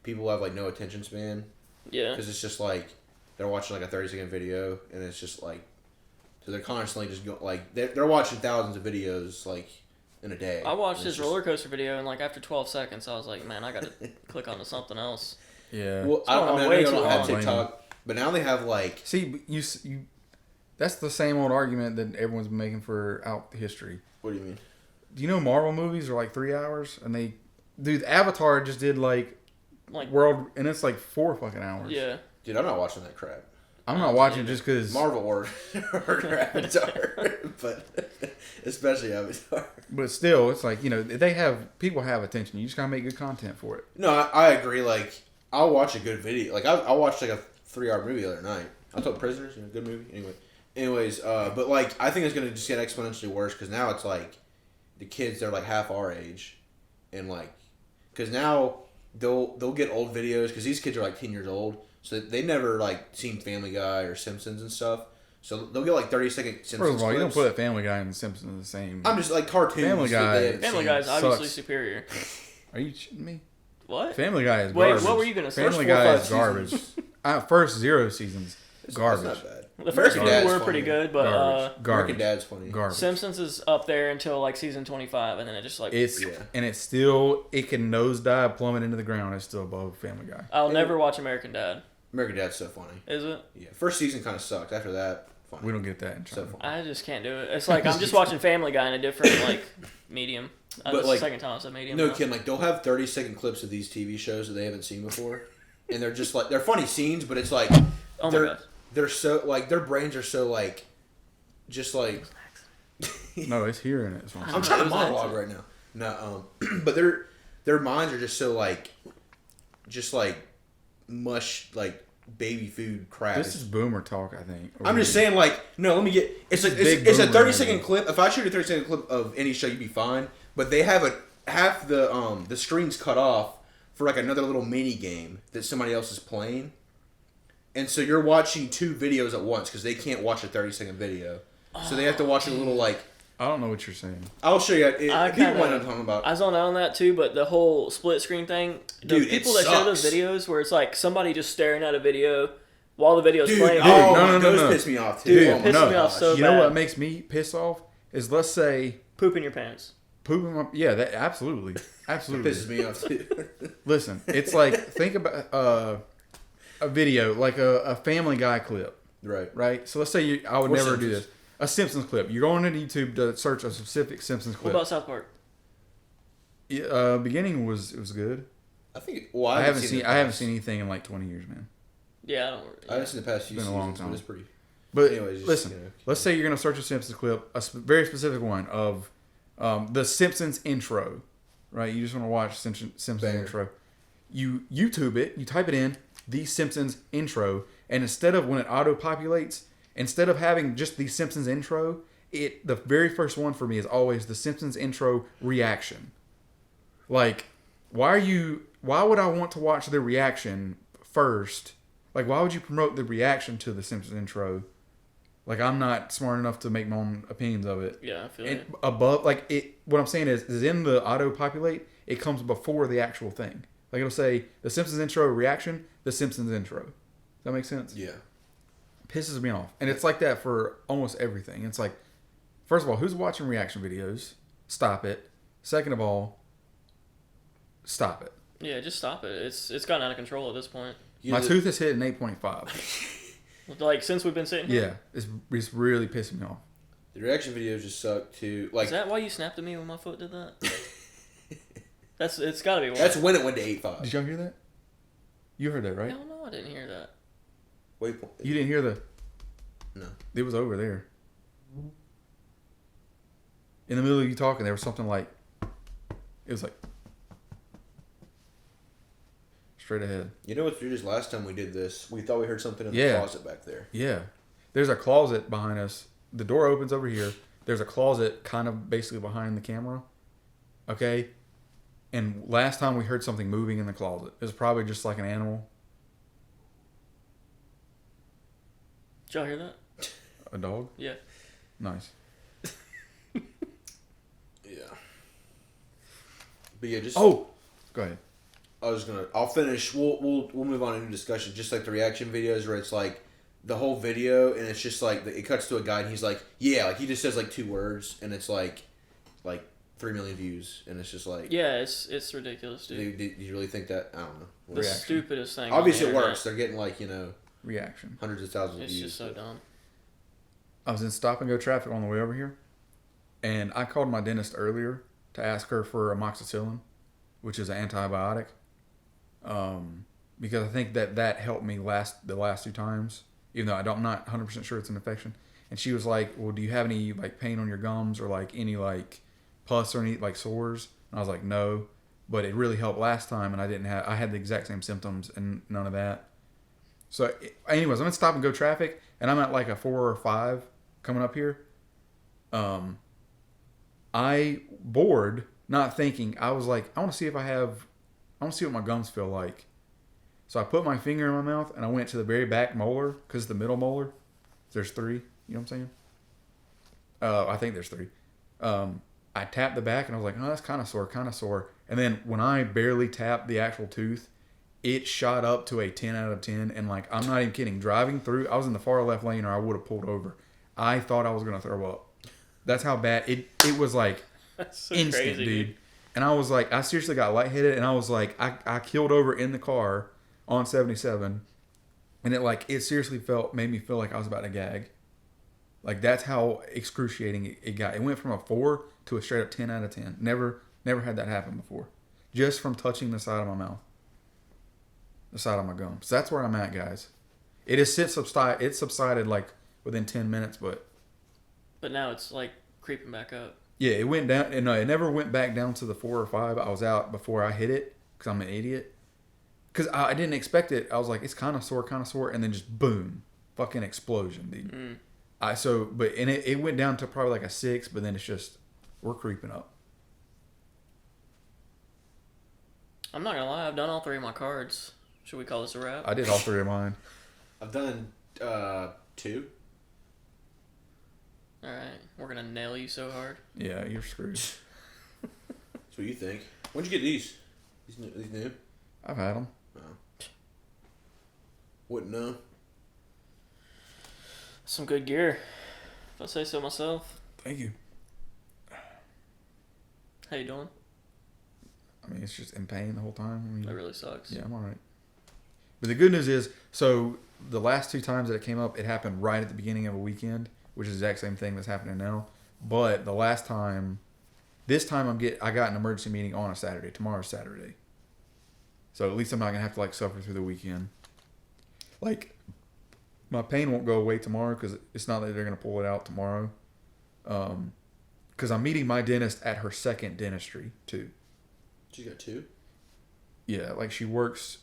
people have no attention span Yeah. because it's just they're watching a 30-second video and it's just so they're constantly just going they're watching thousands of videos in a day. I watched And this it's just- roller coaster video and after 12 seconds I was like, man, I gotta click onto something else. Yeah. Well, I going on mean, I way know they too don't have long. TikTok, but now they have See, but you. That's the same old argument that everyone's been making for out history. What do you mean? Do you know Marvel movies are 3 hours, and dude, Avatar just did World, and it's 4 fucking hours. Yeah. Dude, I'm not watching that crap. I'm not watching it just because. Marvel or Avatar, but especially Avatar. But still, it's people have attention. You just gotta make good content for it. No, I agree. I'll watch a good video. I watched a 3-hour movie the other night. I thought Prisoners, good movie. Anyways, but I think it's gonna just get exponentially worse because now it's the kids they're half our age, and because now they'll get old videos because these kids are like 10 years old, so they never like seen Family Guy or Simpsons and stuff. So they'll get like 30-second Simpsons. First of all, you don't clips. put Family Guy and Simpsons in the same. I'm just like cartoons. Family Guy. Family Guy is obviously sucks. superior. Are you shitting me? What? Family Guy is Wait, garbage. what were you gonna say? Family First 4 or Guy 5 is garbage. seasons. First 0 seasons, garbage. That's not bad. The first American few Dad's were funny. pretty good, but Garbage. American Dad's funny. Garbage. Simpsons is up there until like season 25, and then it just like It's Yeah. and it's still it can nosedive, plummet into the ground. It's still above Family Guy. I'll never watch American Dad. American Dad's so funny. Is it? Yeah, first season kind of sucked. After that, funny. We don't get that in So China. funny. I just can't do it. It's like I'm just watching Family Guy in a different like medium. But, That's like, the second time I said medium. No now. kidding. Like they'll have 30-second clips of these TV shows that they haven't seen before, and they're just like they're funny scenes, but it's like Oh my they're god. they're so like their brains are so like just like No, it's here in it. That's what I'm I'm saying. trying to monologue right now. No, but their minds are just so like just like mush like baby food crap. This is boomer talk, I think. I'm just saying, like, no, let me get. It's a Big it's a boomer 30-second energy. clip. If I shoot a 30-second clip of any show, you'd be fine. But they have half the screen's cut off for like another little mini game that somebody else is playing, and so you're watching 2 videos at once because they can't watch a 30-second video, so they have to watch a little like. I don't know what you're saying. I'll show you. People might know what I'm talking I about. zoned out on that too, but the whole split screen thing. The Dude, it people that show those sucks. videos where it's like somebody just staring at a video while the video's Dude, playing. oh, no, those no. piss me off too. Dude, Oh it my pisses me off gosh. so You know bad. what makes me piss off is let's say Poop in your pants. pooping my that absolutely It absolutely. pisses me off too. Listen, it's like think about a video like a Family Guy clip, Right. right? So let's say I would Or never do Simpsons. this. A Simpsons clip. You're going into YouTube to search a specific Simpsons What clip. about South Park? Beginning was good. I think. Well, I haven't the seen anything in like 20 years, man. Yeah, I don't. I haven't seen the past few It's been a seasons, long time. but it's pretty. But Anyways, just, listen, you know, let's say you're gonna search a Simpsons clip, very specific one of the Simpsons intro, right? You just want to watch Simpsons Banger. intro. You YouTube it, you type it in, the Simpsons intro, and instead of when it auto populates, instead of having just the Simpsons intro, the very first one for me is always the Simpsons intro reaction. Like, why would I want to watch the reaction first? Like, why would you promote the reaction to the Simpsons intro? Like, I'm not smart enough to make my own opinions of it. Yeah, I feel And it. above, like, what I'm saying is in the auto populate, it comes before the actual thing. Like, it'll say the Simpsons intro reaction, the Simpsons intro. Does that make sense? Yeah. Pisses me off. And it's like that for almost everything. It's like, first of all, who's watching reaction videos? Stop it. Second of all, stop it. Yeah, just stop it. It's gotten out of control at this point. My tooth is hitting 8.5. Like since we've been sitting here. Yeah, it's really pissing me off. The reaction videos just suck too. Like Is that why you snapped at me when my foot did that? It's got to be why. that's when it went to 8.5. Did y'all hear that? You heard that, right? Hell no, I didn't hear that. Waypoint. You didn't hear the... No. It was over there. In the middle of you talking, there was something like... It was like... Straight ahead. You know what's weird is last time we did this, we thought we heard something in the Yeah. closet back there. Yeah. There's a closet behind us. The door opens over here. There's a closet kind of basically behind the camera. Okay? And last time we heard something moving in the closet. It was probably just like an animal. Did y'all hear that? A dog? Yeah. Nice. Yeah. But yeah, just Oh! Go ahead. I'll finish. We'll move on to new discussion. Just like the reaction videos where it's like the whole video and it's just like it cuts to a guy and he's like, yeah, like he just says like 2 words and it's like 3 million views and it's just like, Yeah, it's ridiculous, dude. do you really think that? I don't know. The Reaction. stupidest thing. Obviously on it the works. internet. They're getting like, you know, Reaction. hundreds of thousands of It's views. just so dumb. I was in stop and go traffic on the way over here, and I called my dentist earlier to ask her for amoxicillin, which is an antibiotic, because I think that helped me the last 2 times, even though I'm not 100% sure it's an infection. And she was like, "Well, do you have any like pain on your gums or like any like pus or any like sores?" And I was like, "No," but it really helped last time, and I had the exact same symptoms and none of that. So, anyways, I'm in stop and go traffic, and I'm at like a 4 or 5 coming up here. I bored, not thinking. I was like, I want to see if I have I want to see what my gums feel like. So I put my finger in my mouth and I went to the very back molar because the middle molar, there's 3. You know what I'm saying? I think there's 3. I tapped the back and I was like, oh, that's kind of sore. And then when I barely tapped the actual tooth, it shot up to a 10 out of 10. And like, I'm not even kidding. Driving through, I was in the far left lane or I would have pulled over. I thought I was going to throw up. That's how bad it was like That's so instant, crazy, dude. And I was like, I seriously got lightheaded and I was like, I killed over in the car on 77. And it seriously made me feel like I was about to gag. Like, that's how excruciating it got. It went from a 4 to a straight up 10 out of 10. Never had that happen before. Just from touching the side of my mouth. The side of my gums. That's where I'm at, guys. It subsided like within 10 minutes, but now it's like creeping back up. yeah, it went down. No, it never went back down to the 4 or 5. I was out before I hit it because I'm an idiot. Because I didn't expect it. I was like, it's kind of sore, and then just boom, fucking explosion, dude. It went down to probably like a 6, but then it's just we're creeping up. I'm not gonna lie, I've done all 3 of my cards. Should we call this a wrap? I did all 3 of mine. I've done 2. All right, we're gonna nail you so hard. Yeah, you're screwed. That's what you think. When'd you get these? These new? I've had them. Oh. Wouldn't know. Some good gear, if I say so myself. Thank you. How you doing? I mean, it's just in pain the whole time. I mean, That really sucks. yeah, I'm all right. But the good news is, so the last 2 times that it came up, it happened right at the beginning of a weekend, which is the exact same thing that's happening now. But the last time, this time I got an emergency meeting on a Saturday. Tomorrow's Saturday. So at least I'm not going to have to like suffer through the weekend. Like, my pain won't go away tomorrow because it's not that they're going to pull it out tomorrow. Because I'm meeting my dentist at her second dentistry too. She got 2? Yeah, like she works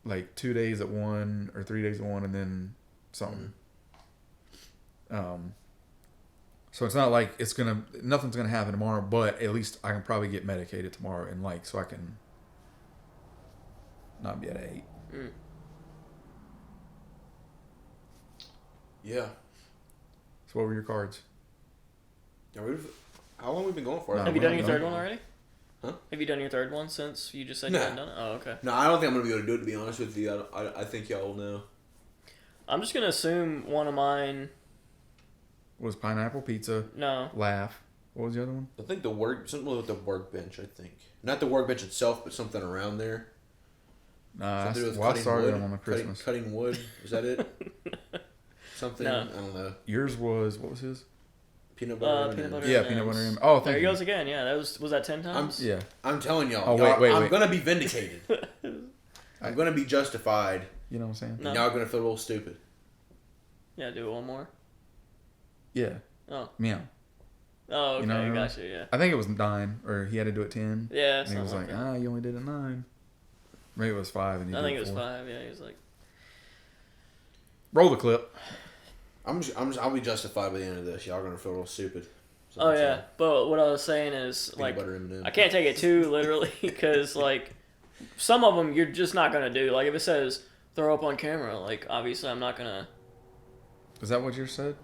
like 2 days at one or 3 days at one and then something. So it's not like nothing's gonna happen tomorrow, but at least I can probably get medicated tomorrow and like so I can not be at 8. Yeah. So what were your cards? Yeah, how long have we been going for? No, Have you done your 3rd one already? Huh? Have you done your 3rd one since you just said No. you hadn't done it? Oh, okay. No, I don't think I'm going to be able to do it, to be honest with you. I think y'all will know. I'm just going to assume one of mine... Was pineapple pizza, No. laugh. What was the other one? I think something with the workbench, I think. Not the workbench itself, but something around there. Nah, Something to do with I cutting started wood. them on the Christmas. Cutting wood. Is that it? Something? No. I don't know. Yours was, what was his? Peanut butter. Peanut butter. Yeah, M&Ms. peanut butter. Oh, thank There he you. goes again. Yeah, was that 10 times? Yeah. I'm telling y'all. Oh, y'all wait. I'm going to be vindicated. I'm going to be justified. You know what I'm saying? No. Y'all are going to feel a little stupid. Yeah, do it one more. Yeah. Oh. Meow. Oh, okay, You know, gotcha, yeah. I think it was 9, or he had to do it 10. Yeah, And he was like, that. you only did it 9. Maybe it was 5 and he I did think it was 4. 5, yeah, he was like... Roll the clip. I'll be justified by the end of this. Y'all are going to feel a little stupid. So Oh, yeah, but what I was saying is, peanut like, butter M&M. I can't take it too literally, because, like, some of them you're just not going to do. Like, if it says, throw up on camera, like, obviously I'm not going to... Is that what yours said?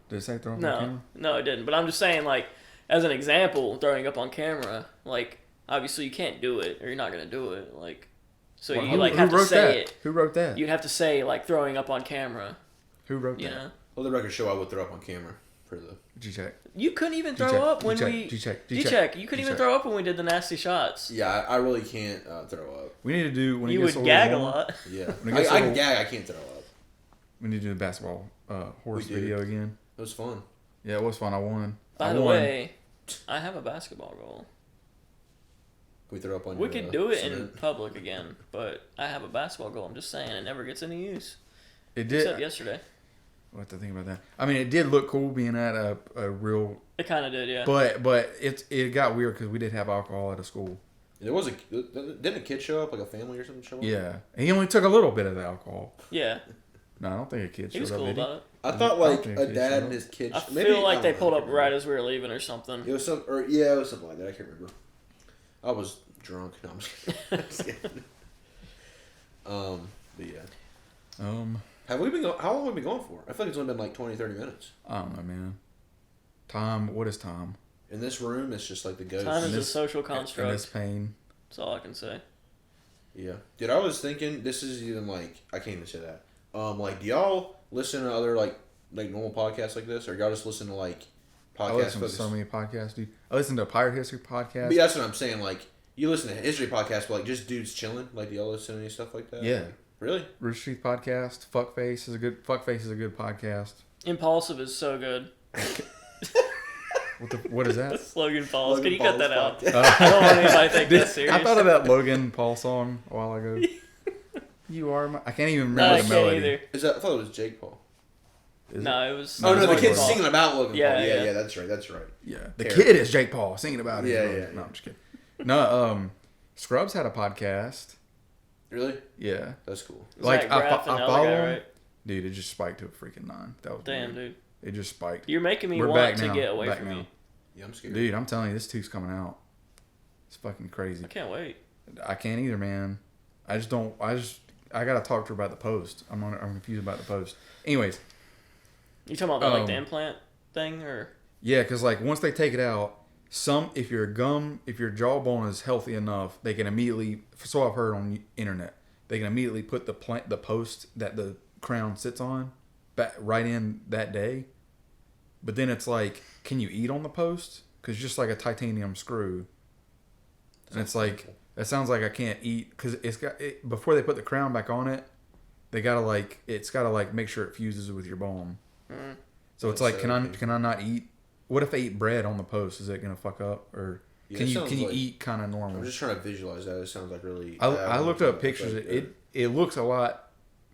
Did it say throw up on camera? No, it didn't. But I'm just saying, like, as an example, throwing up on camera, like, obviously you can't do it, or you're not going to do it, like... So Well, you, like, have to say it. Who wrote that? You'd have to say, like, throwing up on camera, Who wrote you that? know? Well, the record show I would throw up on camera for the... G-check. You couldn't even throw up when we... G-check. G-check. You couldn't even throw up when we did the nasty shots. Yeah, I really can't throw up. We need to do... When You it would gets gag a little warmer, lot. Yeah, When it gets I a can little- gag. I can't throw up. We need to do the basketball horse We do. video again. It was fun. Yeah, it was fun. I won. By I the won. way, I have a basketball goal. Can we throw up on We your, could do it in cement? public again, but I have a basketball goal. I'm just saying, it never gets any use. It did. Except yesterday. We'll have to think about that. I mean, it did look cool being at a real... It kind of did, yeah. But it got weird because we did have alcohol at a school. There was didn't a kid show up, like a family or something show up? Yeah. And he only took a little bit of the alcohol. Yeah, No, I don't think a kid he showed was up, cool did he? about it. I thought like think a he dad showed and his kid. I maybe, feel like I they don't pulled know, I up can't right remember. as we were leaving or something. It was it was something like that. I can't remember. I was drunk. No, I'm just kidding. But yeah. Have we been? How long have we been going for? I feel like it's only been like 20, 30 minutes. I don't know, man. Time. What is time? In this room, it's just like the ghost. Time is a social construct. In this pain. That's all I can say. Yeah. Dude, I was thinking, this is even like, I can't even say that. Like, do y'all listen to other like normal podcasts like this? Or y'all just listen to like podcasts? I listen to so many podcasts, dude. I listen to a Pirate History podcast. But yeah, that's what I'm saying. Like, you listen to history podcasts, but like just dudes chilling. Like, do y'all listen to any stuff like that? Yeah. Like, really? Rooster Teeth podcast. Fuckface is a good podcast. Impulsive is so good. What is that? Logan Paul's. Can you Paul's cut that out? podcast. I don't want anybody to take that serious. I thought of that Logan Paul song a while ago. You are my... I can't even remember I the can't melody. either. I thought it was Jake Paul. No, it was... Oh, no, the Logan kid's Paul. singing about Logan Paul. Yeah. Yeah, that's right. Yeah. The Terrible. kid is Jake Paul singing about it. Yeah. No, I'm just kidding. No, Scrubs had a podcast. Really? Yeah. That's cool. Like, Zach I Braff and the follow other guy, him. right? Dude, it just spiked to a freaking 9. That was Damn, weird. dude. It just spiked. You're making me We're want back to now. get away Back from now. you. Yeah, I'm scared. Dude, I'm telling you, this tooth's coming out. It's fucking crazy. I can't wait. I can't either, man. I gotta talk to her about the post. I'm confused about the post. Anyways. You talking about the, like the implant thing, or? Yeah, because like once they take it out, if your jawbone is healthy enough, they can immediately. So I've heard on the internet, they can immediately put the post that the crown sits on, back right in that day. But then it's like, can you eat on the post? Because it's just like a titanium screw, and it's like that sounds like I can't eat because before they put the crown back on it, it's gotta make sure it fuses with your bone. Mm. So it's like, can I not eat? What if I eat bread on the post? Is it gonna fuck up, or can you eat kind of normal? I'm just trying to visualize that. It sounds like really. I looked up pictures. It looks a lot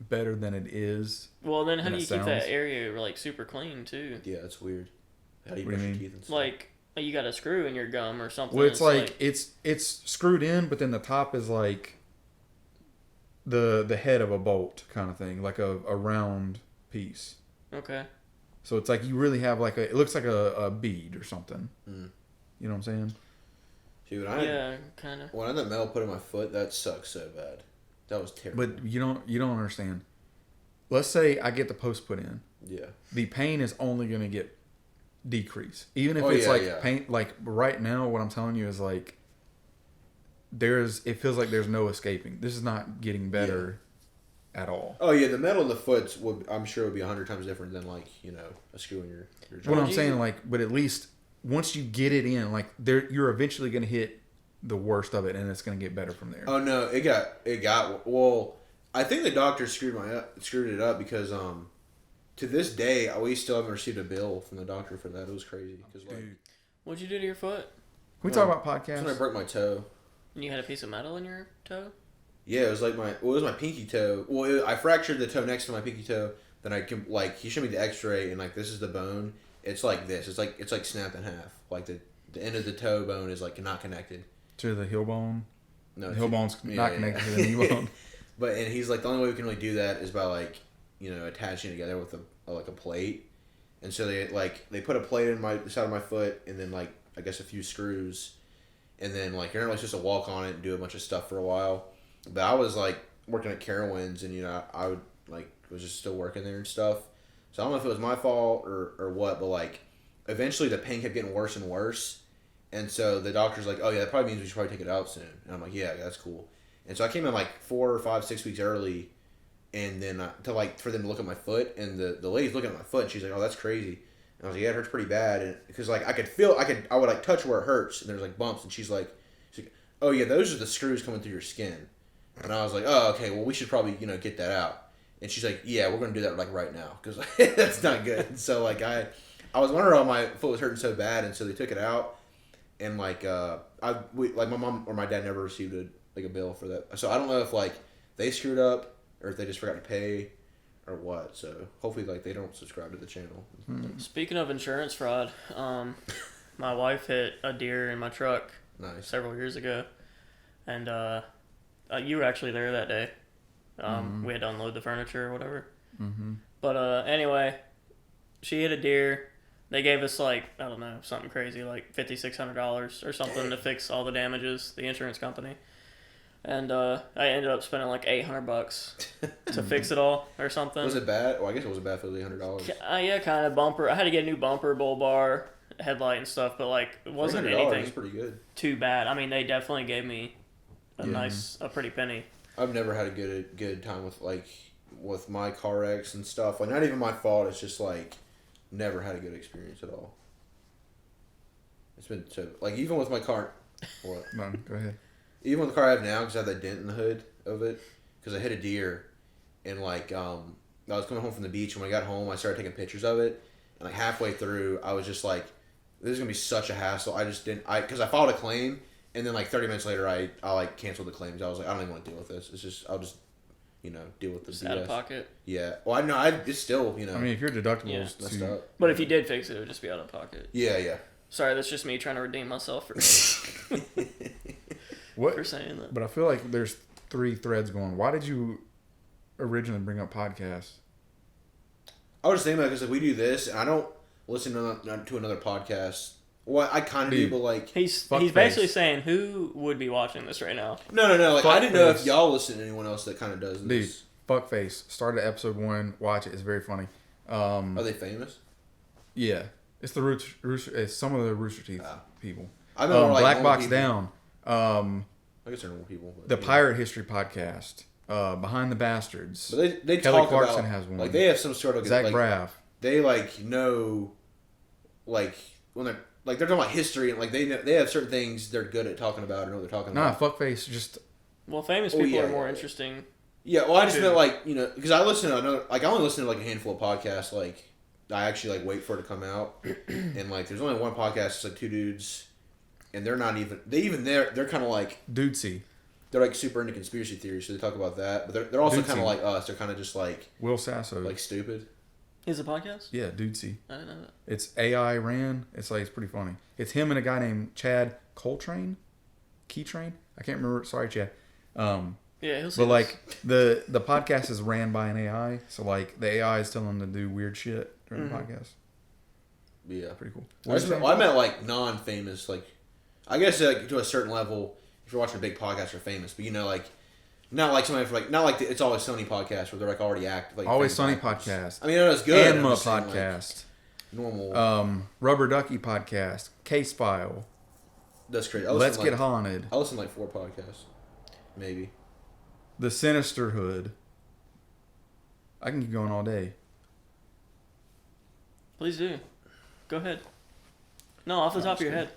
better than it is. Well, then how do you keep that sounds. area like super clean too? Yeah, that's weird. How do you What do brush you your mean? teeth and stuff? Like you got a screw in your gum or something. Well, it's like it's screwed in, but then the top is like the head of a bolt kind of thing, like a round piece. Okay. So it's like you really have it looks like a bead or something. Mm. You know what I'm saying? Dude, Yeah, kind of. when I had that metal put in my foot, that sucked so bad. That was terrible. But you don't understand. Let's say I get the post put in. Yeah. The pain is only going to get decrease. Even if pain, like right now, what I'm telling you is like, it feels like there's no escaping. This is not getting better at all. Oh yeah, the metal in the foot I'm sure would be 100 times different than a screw in your jaw. What I'm saying, but at least once you get it in, you're eventually going to hit the worst of it, and it's going to get better from there. Oh no, it got well. I think the doctor screwed it up because to this day we still haven't received a bill from the doctor for that. It was crazy because What'd you do to your foot? Can we talk about that's when I podcasts? broke my toe. You had a piece of metal in your toe? Yeah, it was like it was my pinky toe. Well, I fractured the toe next to my pinky toe. Then he showed me the X-ray and this is the bone. It's like this. It's like snapped in half. Like the end of the toe bone is not connected To the heel bone? No, the heel bone's not connected to the knee bone. And he's like, the only way we can really do that is by attaching it together with a plate. And so they put a plate in the side of my foot and then I guess a few screws. And then you're not really supposed to walk on it and do a bunch of stuff for a while. But I was working at Carowinds and I would was just still working there and stuff. So I don't know if it was my fault or what, but eventually the pain kept getting worse and worse. And so the doctor's like, oh yeah, that probably means we should probably take it out soon. And I'm like, yeah, that's cool. And so I came in 4 or 5, 6 weeks early, and then for them to look at my foot, and the lady's looking at my foot, and she's like, oh, that's crazy. And I was like, yeah, it hurts pretty bad, and because I would touch where it hurts, and there's bumps, and she's like, oh yeah, those are the screws coming through your skin. And I was like, oh okay, well we should probably get that out. And she's like, yeah, we're gonna do that right now, because that's not good. And so I was wondering why my foot was hurting so bad, and so they took it out, and my mom or my dad never received a bill for that. So I don't know if they screwed up or if they just forgot to pay or what. So hopefully they don't subscribe to the channel. Speaking of insurance fraud, my wife hit a deer in my truck several years ago, and you were actually there that day. We had to unload the furniture or whatever. Mm-hmm. But anyway, she hit a deer. They gave us like, I don't know, something crazy like $5,600 or something to fix all the damages. The insurance company. And I ended up spending like $800 to fix it all or something. Was it bad? Well, I guess it wasn't bad for the $800. Yeah, kind of bumper. I had to get a new bumper, bull bar, headlight and stuff, but like it wasn't anything pretty good. Too bad. I mean, they definitely gave me a pretty penny. I've never had a good time with my car wrecks and stuff. Like, not even my fault. It's just like never had a good experience at all. It's been so like even with my car. What? No, go ahead. Even with the car I have now, because I have that dent in the hood of it, because I hit a deer, and like I was coming home from the beach, and when I got home, I started taking pictures of it, and like halfway through, I was just like, "This is gonna be such a hassle." I just didn't, because I filed a claim, and then like 30 minutes later, I like canceled the claims. I was like, I don't even want to deal with this. It's just I'll just deal with the just out of pocket. Yeah. Well, I know it's still I mean, if your deductibles messed up. But if you did fix it, it would just be out of pocket. Yeah. Sorry, that's just me trying to redeem myself for for saying that. But I feel like there's 3 threads going. Why did you originally bring up podcasts? I was just thinking about it because we do this, and I don't listen to another podcast. Well, I kind of do, but like he's basically saying who would be watching this right now. No. Like I didn't know if y'all listen to anyone else that kind of does this. Dude, Fuckface started episode 1. Watch it. It's very funny. Are they famous? Yeah, it's the Rooster. It's some of the Rooster Teeth people. I know Black Box Down. I guess they're normal people. But, the Pirate History podcast. Behind the Bastards. But they Kelly talk Clarkson about, has one. Like they have some sort of Zach like, Braff. They like know, like when they're talking about history and like they have certain things they're good at talking about or know what they're talking about. Fuckface just. Well, famous people are more interesting. Yeah, well, I just meant like because I listen to another I only listen to like a handful of podcasts. Like I actually like wait for it to come out, and like there's only one podcast. It's like 2 dudes, and they're not even they're kind of like Dudesy. They're like super into conspiracy theories, so they talk about that. But they're also kind of like us. They're kind of just like Will Sasso, like stupid. Is it a podcast? Yeah, Dudesy. I didn't know that. It's AI ran. It's pretty funny. It's him and a guy named Chad Coltrane, Keytrain. I can't remember. Sorry, Chad. Yeah, he'll see. But like the podcast is ran by an AI, so like the AI is telling them to do weird shit during the podcast. Yeah, pretty cool. I meant like non-famous, like I guess like to a certain level. If you're watching a big podcast, you're famous, but like not like somebody for like not like the It's Always Sunny podcast where they're like already active. Like Always Sunny actors. podcast. I mean, I know it's good. Anma podcast. Like, normal. Rubber Ducky podcast. Case File. That's crazy. Let's Get Haunted. I listen to like 4 podcasts, maybe. The Sinisterhood. I can keep going all day. Please do. Go ahead. No, off the top of your head.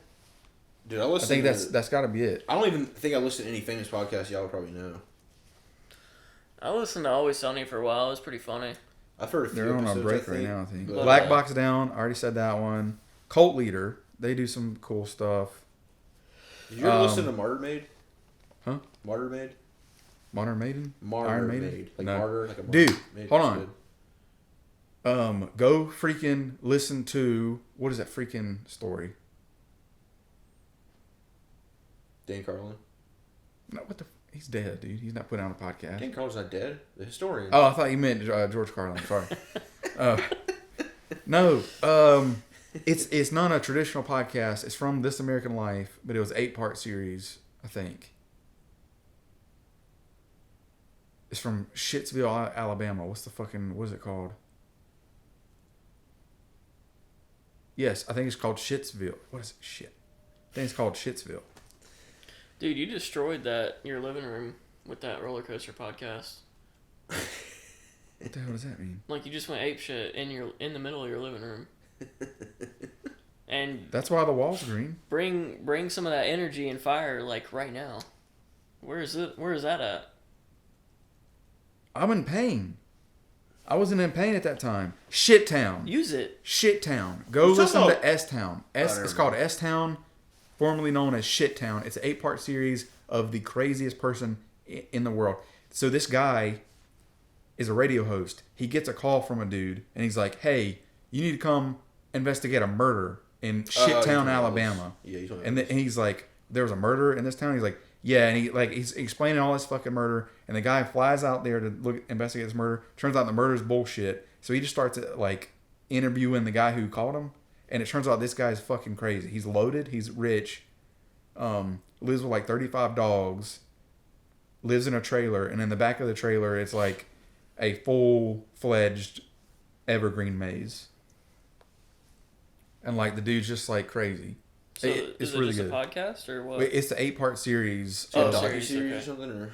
Dude, I think that's got to be it. I don't even think I listen to any famous podcasts y'all would probably know. I listened to Always Sunny for a while. It was pretty funny. I've heard a few They're on episodes, a break right now, I think. But, Black Box Down. I already said that one. Cult Leader. They do some cool stuff. Did you ever listen to Martyr Maid? Huh? Martyr Maid? Modern Maiden? Martyr Iron Maiden? Maid. Like no. Martyr? Like a Dude, Maid. hold on. Go freaking listen to... What is that freaking story? Dan Carlin? No, what the... He's dead, dude. He's not putting on a podcast. Dan Carlin's not dead. The historian. Oh, I thought you meant George Carlin. Sorry. No. It's not a traditional podcast. It's from This American Life, but it was 8-part series, I think. It's from Shitsville, Alabama. What is it called? Yes, I think it's called Shitsville. What is it? Shit. I think it's called Shitsville. Dude, you destroyed your living room with that roller coaster podcast. What the hell does that mean? Like you just went apeshit in the middle of your living room. And that's why the wall's green. Bring some of that energy and fire like right now. Where is that at? I'm in pain. I wasn't in pain at that time. Shit Town. Use it. Shit Town. Go listen to S Town. It's called S Town, formerly known as Shit Town. It's an 8-part series of the craziest person in the world. So this guy is a radio host. He gets a call from a dude, and he's like, "Hey, you need to come investigate a murder in Shit Town, Alabama." Yeah, and he's like, "There was a murder in this town." He's like, "Yeah," and he's explaining all this fucking murder, and the guy flies out there to investigate this murder. Turns out the murder's bullshit. So he just starts interviewing the guy who called him, And it turns out this guy's fucking crazy. He's loaded. He's rich. Lives with like 35 dogs. Lives in a trailer. And in the back of the trailer, it's like a full-fledged evergreen maze. And like the dude's just like crazy. So It's is it really just good. a podcast or what? Wait, it's the 8-part series. Oh, docuseries okay. or something, or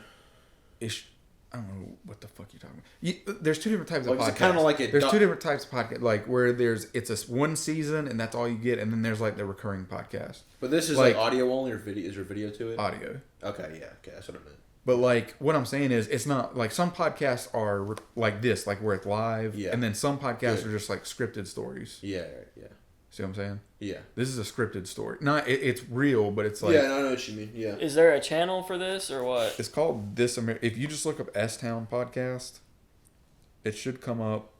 I don't know what the fuck you're talking about. There's two different types of like, podcasts. it's kind of like There's two different types of podcast, like where it's a one season and that's all you get, and then there's like the recurring podcast. But this is like audio only, or video? Is there video to it? Audio. Okay, yeah, okay, that's what I meant. But like what I'm saying is, it's not like some podcasts are like this, like where it's live, and then some podcasts are just like scripted stories. Yeah, yeah. See what I'm saying? Yeah. This is a scripted story. Not it's real, but it's like I know what you mean. Yeah. Is there a channel for this or what? It's called This If you just look up S-Town podcast, it should come up.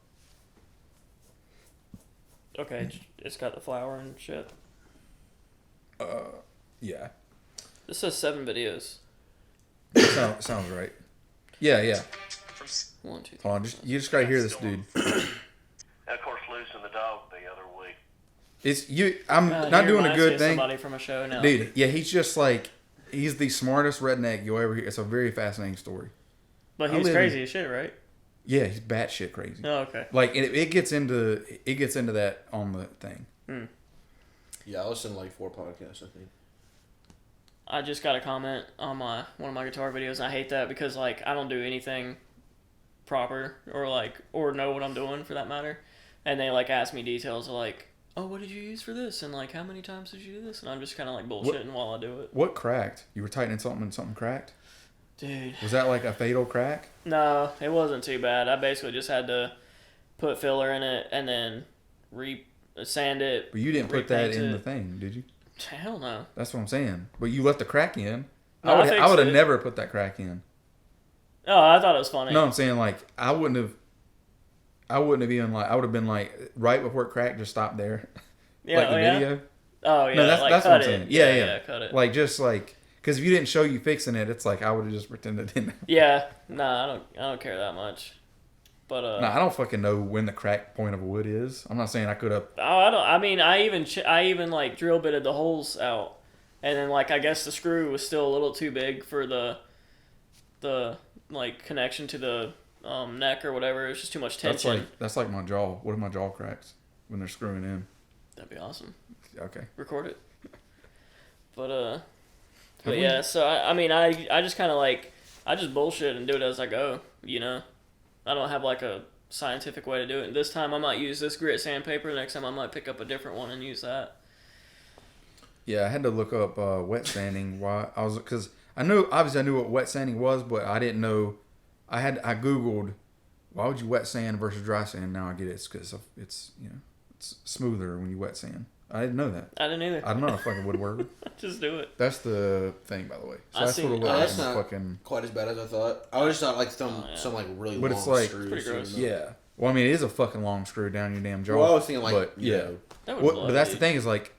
Okay, it's got the flower and shit. Yeah. This says 7 videos. Sounds right. Yeah. 1, 2, 3. Hold on, you just gotta hear this dude. And of course, losing the dog the other week. It's you. I'm God, not he doing a reminds me good of thing, Somebody from a show now, dude. Yeah, he's just like he's the smartest redneck you'll ever hear. It's a very fascinating story. But I he's live crazy as shit, right? Yeah, he's batshit crazy. Oh, okay. Like it gets into that on the thing. Yeah, I listened to like 4 podcasts, I think. I just got a comment on one of my guitar videos, and I hate that because like I don't do anything proper or know what I'm doing for that matter, and they like ask me details of like, oh, what did you use for this, and like how many times did you do this, and I'm just kind of like bullshitting while I do it. What cracked? You were tightening something and something cracked? Dude. Was that like a fatal crack? No, it wasn't too bad. I basically just had to put filler in it and then sand it. But you didn't put that repaint in it. the thing, did you? Hell no. That's what I'm saying. But you left the crack in. No, I I would have fixed it. never put that crack in. Oh, I thought it was funny. No, I'm saying like I wouldn't have even like I would have been like right before it cracked, just stop there. Yeah, like the video. Oh yeah, No, that's like what cut I'm it. saying. Yeah, cut it. Like just like because if you didn't show you fixing it, it's like I would have just pretended it didn't. Yeah, nah, I don't care that much. But No, I don't fucking know when the crack point of a wood is. I'm not saying I could have. Oh, I don't. I mean, I even like drill bitted the holes out, and then like I guess the screw was still a little too big for the like connection to the neck or whatever. It's just too much tension. That's like my jaw. What if my jaw cracks when they're screwing in? That'd be awesome. Okay. Record it. But yeah. So I mean, I just kind of like I just bullshit and do it as I go. You know, I don't have like a scientific way to do it. And this time I might use this grit sandpaper. Next time I might pick up a different one and use that. Yeah, I had to look up wet sanding. Because I knew what wet sanding was, but I didn't know. I googled why would you wet sand versus dry sand. Now I get it. It's because it's smoother when you wet sand. I didn't know that. I didn't either. I don't know if fucking woodworker. Just do it. That's the thing, by the way. So I that's see. what it Oh, looks that's like. not Fucking. quite as bad as I thought. I always thought like some like really But long it's like- screws. Pretty gross. Yeah. Well, I mean, it is a fucking long screw down your damn jaw. Well, I was thinking like, but you yeah. know, That would blow, But that's dude. the thing is like,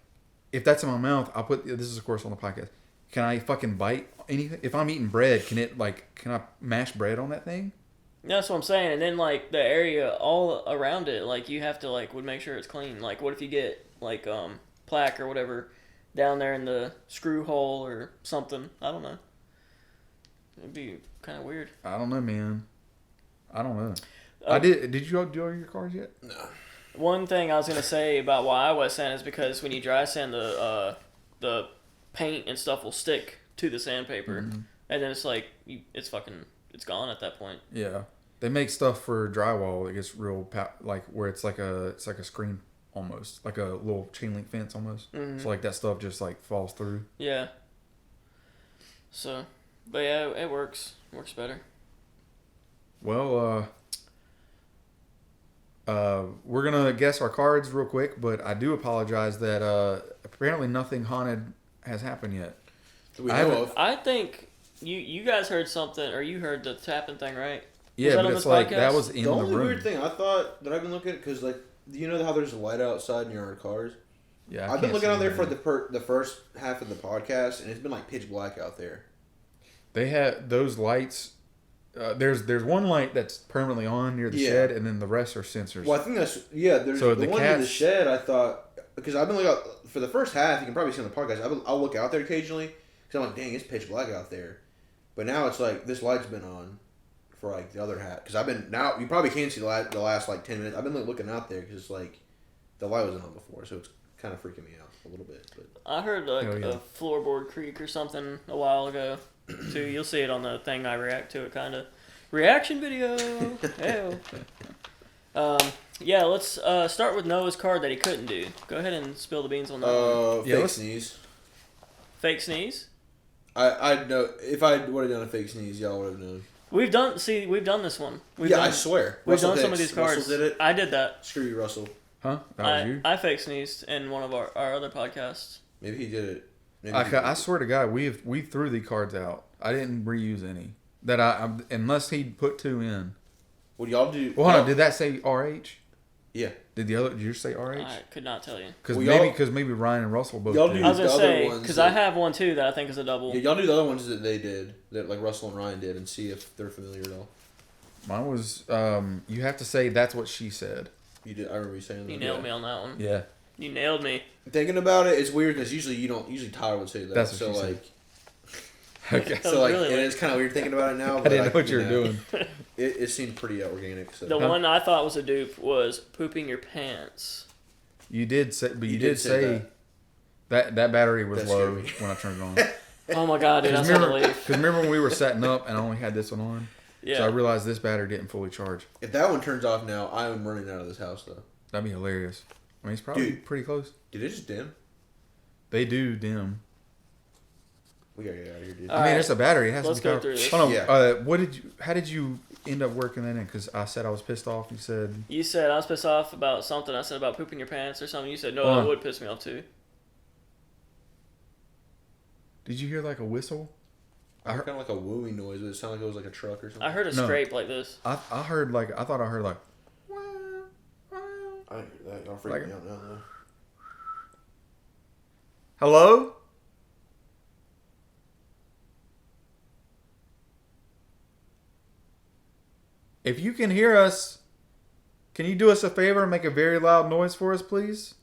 if that's in my mouth, I'll put this is of course on the podcast. Can I fucking bite anything? If I'm eating bread, can I mash bread on that thing? That's what I'm saying. And then like the area all around it, like you have to would make sure it's clean. Like what if you get like plaque or whatever down there in the screw hole or something? I don't know. It'd be kind of weird. I don't know, man. I don't know. Did you do all your cars yet? no. One thing I was gonna say about why I wet sand is because when you dry sand the paint and stuff will stick to the sandpaper, and then it's like it's gone at that point. Yeah. They make stuff for drywall that gets real like where it's like a screen almost, like a little chain link fence almost. So like that stuff just like falls through. Yeah. So, but yeah, it works. Works better. Well, we're gonna guess our cards real quick, but I do apologize that apparently nothing haunted has happened yet. That we I know haven't- of. I think you guys heard something, or you heard the tapping thing, right? Yeah, that but on it's this like podcast? that was in The the only room. weird thing I thought that I've been looking at, because like, do you know how there's a light outside in your cars? Yeah, I've been can't looking see out there for anything. the first half of the podcast, and it's been like pitch black out there. They had those lights. There's one light that's permanently on near the Yeah. shed, and then the rest are sensors. Well, I think that's there's So the the one in the cats- shed. I thought because I've been looking out, for the first half, you can probably see on the podcast, I'll look out there occasionally, because I'm like, dang, it's pitch black out there. But now it's like, this light's been on for like the other half. Because now, you probably can't see the last like 10 minutes. I've been looking out there because it's like, the light wasn't on before, so it's kind of freaking me out a little bit. But I heard like a floorboard creak or something a while ago, too. You'll see it on the thing I react to it, kind of. Reaction video! Yeah, let's start with Noah's card that he couldn't do. Go ahead and spill the beans on that one. Fake sneeze. Fake sneeze? I know, if I would have done a fake sneeze, y'all would have known. We've done this one. I swear. We've done some of these cards. Russell did it. I did that. Screw you, Russell. Huh? That was you? I fake sneezed in one of our other podcasts. Maybe he did it. I swear to God, we threw the cards out. I didn't reuse any. Unless he put 2 in. What y'all do? Well, hold on. Did that say RH? Yeah. Did yours say RH? I could not tell you. Because maybe Ryan and Russell both y'all did. do I was going to the say, other because ones I have one too that I think is a double. Yeah, y'all do the other ones that they did, that like Russell and Ryan did, and see if they're familiar at all. Mine was, you have to say that's what she said. You did. I remember you saying that. You nailed me on that one. Yeah. You nailed me. Thinking about it, it's weird because usually Tyler would say that. That's what so she like. said. Okay. So like, really and it's kind of weird thinking about it now. But I didn't know what you were doing. It seemed pretty organic. So. The one I thought was a dupe was pooping your pants. You did say, but you did did say that battery was That low scared me. when I turned it on. Oh my god, dude, I saw the leaf. Because remember when we were setting up and I only had this one on? Yeah. So I realized this battery didn't fully charge. If that one turns off now, I am running out of this house though. That'd be hilarious. I mean, it's probably pretty close. Did it just dim? They do dim. We gotta get out of here, dude. All I mean, right. it's a battery. It has Let's to be go powered. through this. Hold on. Yeah. How did you end up working that in? Because I said I was pissed off. You said. You said I was pissed off about something. I said about pooping your pants or something. You said, no, that would piss me off too. Did you hear like a whistle? I heard kind of like a wooing noise, but it sounded like it was like a truck or something. I heard a scrape like this. I thought I heard like. I didn't hear that. Y'all freaking me out now, though. Hello? If you can hear us, can you do us a favor and make a very loud noise for us, please?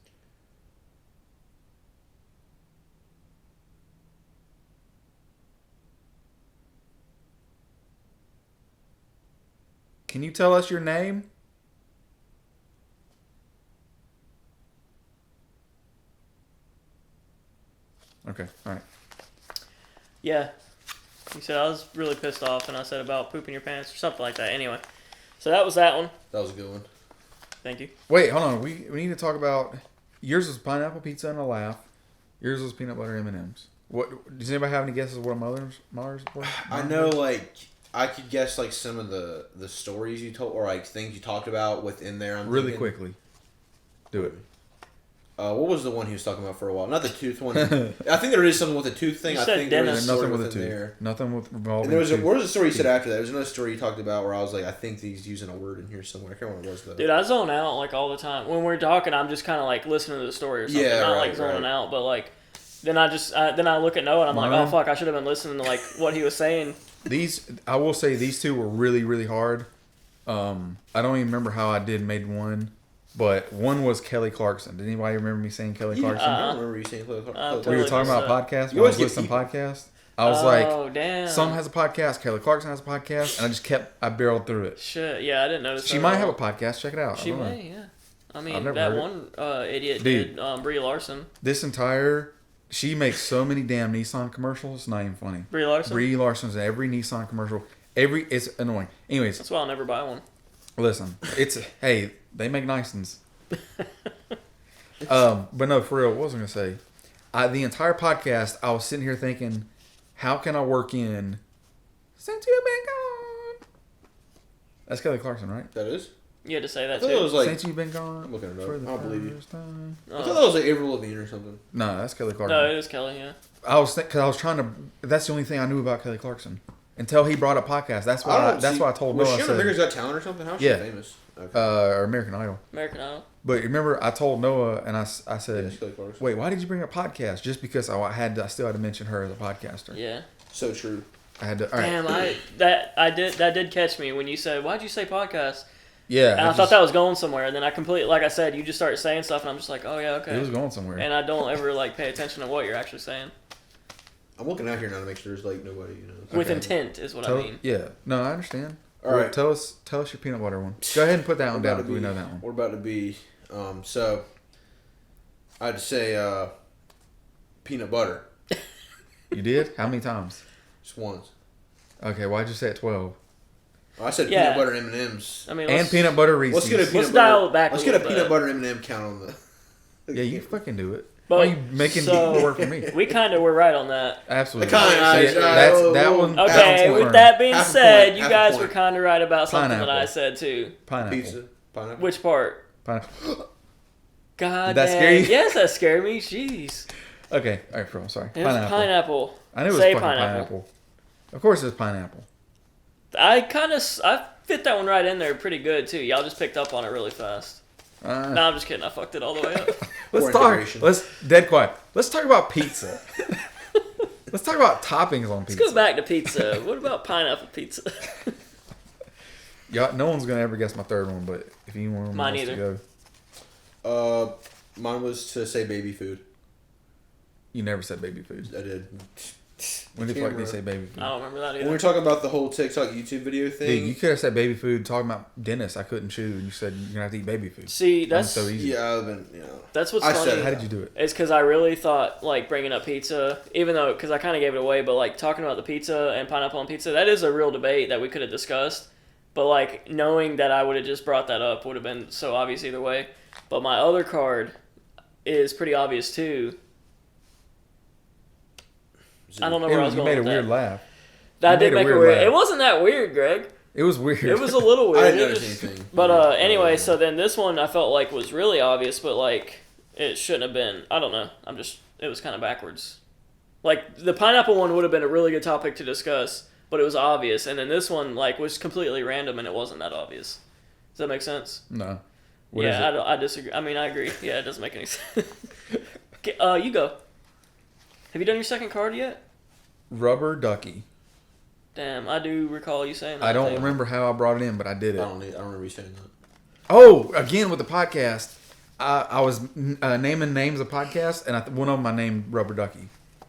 Can you tell us your name? Okay, alright. Yeah. You said I was really pissed off, and I said about pooping your pants or something like that. Anyway, so that was that one. That was a good one. Thank you. Wait, hold on. We need to talk about yours was pineapple pizza and a laugh. Yours was peanut butter M&Ms. What does anybody have any guesses what Mars was? I know, like I could guess like some of the stories you told or like things you talked about within there. I'm really thinking, quickly. Do it. What was the one he was talking about for a while? Not the tooth one. I think there is something with the tooth thing. You I said think there was a story nothing with a within tooth. there. Nothing with revolving. And there was a tooth. what was the story you said after that? There was another story you talked about where I was like, I think he's using a word in here somewhere. I can't remember what it was though. Dude, I zone out like all the time. When we're talking, I'm just kind of like listening to the story or something. Yeah, Not right, like zoning right. out, but like then I look at Noah and I'm like, oh fuck, I should have been listening to like what he was saying. I will say these two were really, really hard. I don't even remember how I made one, but one was Kelly Clarkson. Did anybody remember me saying Kelly Clarkson? I don't remember you saying Chloe Clarkson. We were talking about podcasts. When I was listening to podcasts. I was like, damn. Some has a podcast. Kelly Clarkson has a podcast, and I barreled through it. Shit, yeah, I didn't notice. She might have a podcast. Check it out. She I don't know. may, yeah. I I've mean, never that heard one idiot Dude. did Brie Larson. She makes so many damn Nissan commercials. It's not even funny. Brie Larson. Brie Larson's in every Nissan commercial. It's annoying. Anyways, That's why I'll never buy one. listen. Hey, they make nice ones. But no, for real, what was I gonna say? The entire podcast, I was sitting here thinking, how can I work in since you've been gone? That's Kelly Clarkson, right? That is? You had to say that I thought too. it was like Since you've been gone. I'm looking it up. for the I don't believe you. first time. I thought that was like Avril Lavigne or something. No, that's Kelly Clarkson. No, it is Kelly, yeah. Because I was trying to. That's the only thing I knew about Kelly Clarkson until he brought up podcast. That's why. That's why I told was Noah. she on America's Got Talent or something? How's Yeah. she famous? Okay. Or American Idol. American Idol. But remember, I told Noah, and I said, Yeah, Kelly Clarkson. "Wait, why did you bring up podcast?" Just because I still had to mention her as a podcaster. Yeah. So true. I had to. All right. Damn, that did catch me when you said, why'd you say podcast? Yeah. And I thought that was going somewhere, and then I completely, like I said, you just started saying stuff, and I'm just like, oh yeah, okay. It was going somewhere. And I don't ever like pay attention to what you're actually saying. I'm looking out here now to make sure there's like nobody, you know. With Okay. intent is what I mean. Yeah. No, I understand. All right. Tell us your peanut butter one. Go ahead and put that one down if we be, know that one. We're about to be, so, I'd say, peanut butter. You did? How many times? Just once. Okay, why'd you say it 12? Oh, I said Yeah. peanut butter M&Ms. I mean, And peanut butter Reese's. Let's get a peanut Let's butter. dial it back a Let's get a little peanut bit. butter M&M count on the. Yeah, you fucking do it. But, Why are you making so, work for me? We kind of were right on that. Absolutely. Kinda, that one. Okay, that's with confirmed. that being Half a said, point, you half a guys point. were kind of right about something that Pineapple. I said too. Pineapple. Pizza. Pineapple. Which part? Pineapple. God Did that dang. scare you? Yes, that scared me. Jeez. Okay, all right, bro. Sorry. It was pineapple. I knew it was Say fucking pineapple. Of course, it's pineapple. I fit that one right in there pretty good too. Y'all just picked up on it really fast. No, I'm just kidding. I fucked it all the way up. Let's Poor talk. integration. Let's dead quiet. Let's talk about pizza. Let's talk about toppings on pizza. Let's go back to pizza. What about pineapple pizza? Y'all, no one's gonna ever guess my third one, but if anyone Mine wants to either. go, Mine was to say baby food. you never said baby food. I did. When the fuck did you say baby food? I don't remember that When we either. were talking about the whole TikTok YouTube video thing. Dude, you could have said baby food talking about dentists I couldn't chew, and you said you're gonna have to eat baby food. See, that's so easy. Yeah, I've been, you know. that's what's I funny. said it. How did you do it? It's because I really thought, like, bringing up pizza, even though, because I kind of gave it away, but, like, talking about the pizza and pineapple on pizza, that is a real debate that we could have discussed. But, like, knowing that I would have just brought that up would have been so obvious either way. But my other card is pretty obvious, too. I don't know where I was You going made a with weird that. laugh. That you did made a make it weird weird. laugh. It wasn't that weird, Greg. It was weird. It was a little I weird. didn't It notice just- anything. But anyway, so then this one I felt like was really obvious, but like it shouldn't have been. I don't know. It was kind of backwards. Like the pineapple one would have been a really good topic to discuss, but it was obvious, and then this one like was completely random and it wasn't that obvious. Does that make sense? No. What is yeah, it? I disagree. I mean, I agree. Yeah, it doesn't make any sense. Okay, you go. Have you done your second card yet? Rubber ducky. Damn, I do recall you saying that. I don't thing. remember how I brought it in, but I did I it. don't remember you saying that. Oh, again with the podcast, I was naming names of podcasts, and one of them I named Rubber Ducky.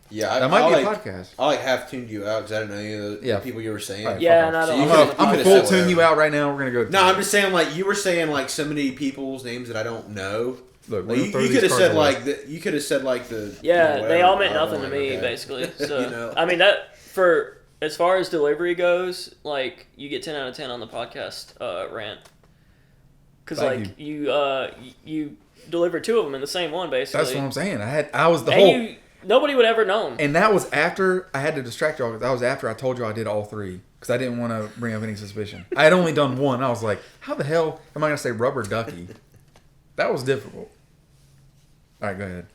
Yeah, That might I be a like, podcast. I like half tuned you out because I didn't know any of the Yeah. people you were saying. All right, Yeah, fuck and off. I don't. You I'm could've- gonna could've full said tune whatever. you out right now. We're gonna go. No, I'm just saying like you were saying like so many people's names that I don't know. Look, Like, we're you gonna throw could have these said cards like you could have said like the Yeah, you know, they all whatever. meant I nothing don't to know, me, okay. basically. So You know. I mean that for as far as delivery goes, like you get 10 out of 10 on the podcast rant, because Thank like you delivered two of them in the same one, basically. That's what I'm saying. I was the and whole, nobody would ever know 'em. and that was after I had to distract y'all. That was after I told you I did all three because I didn't want to bring up any suspicion. I had only done one. I was like, how the hell am I gonna say rubber ducky? That was difficult. All right, go ahead.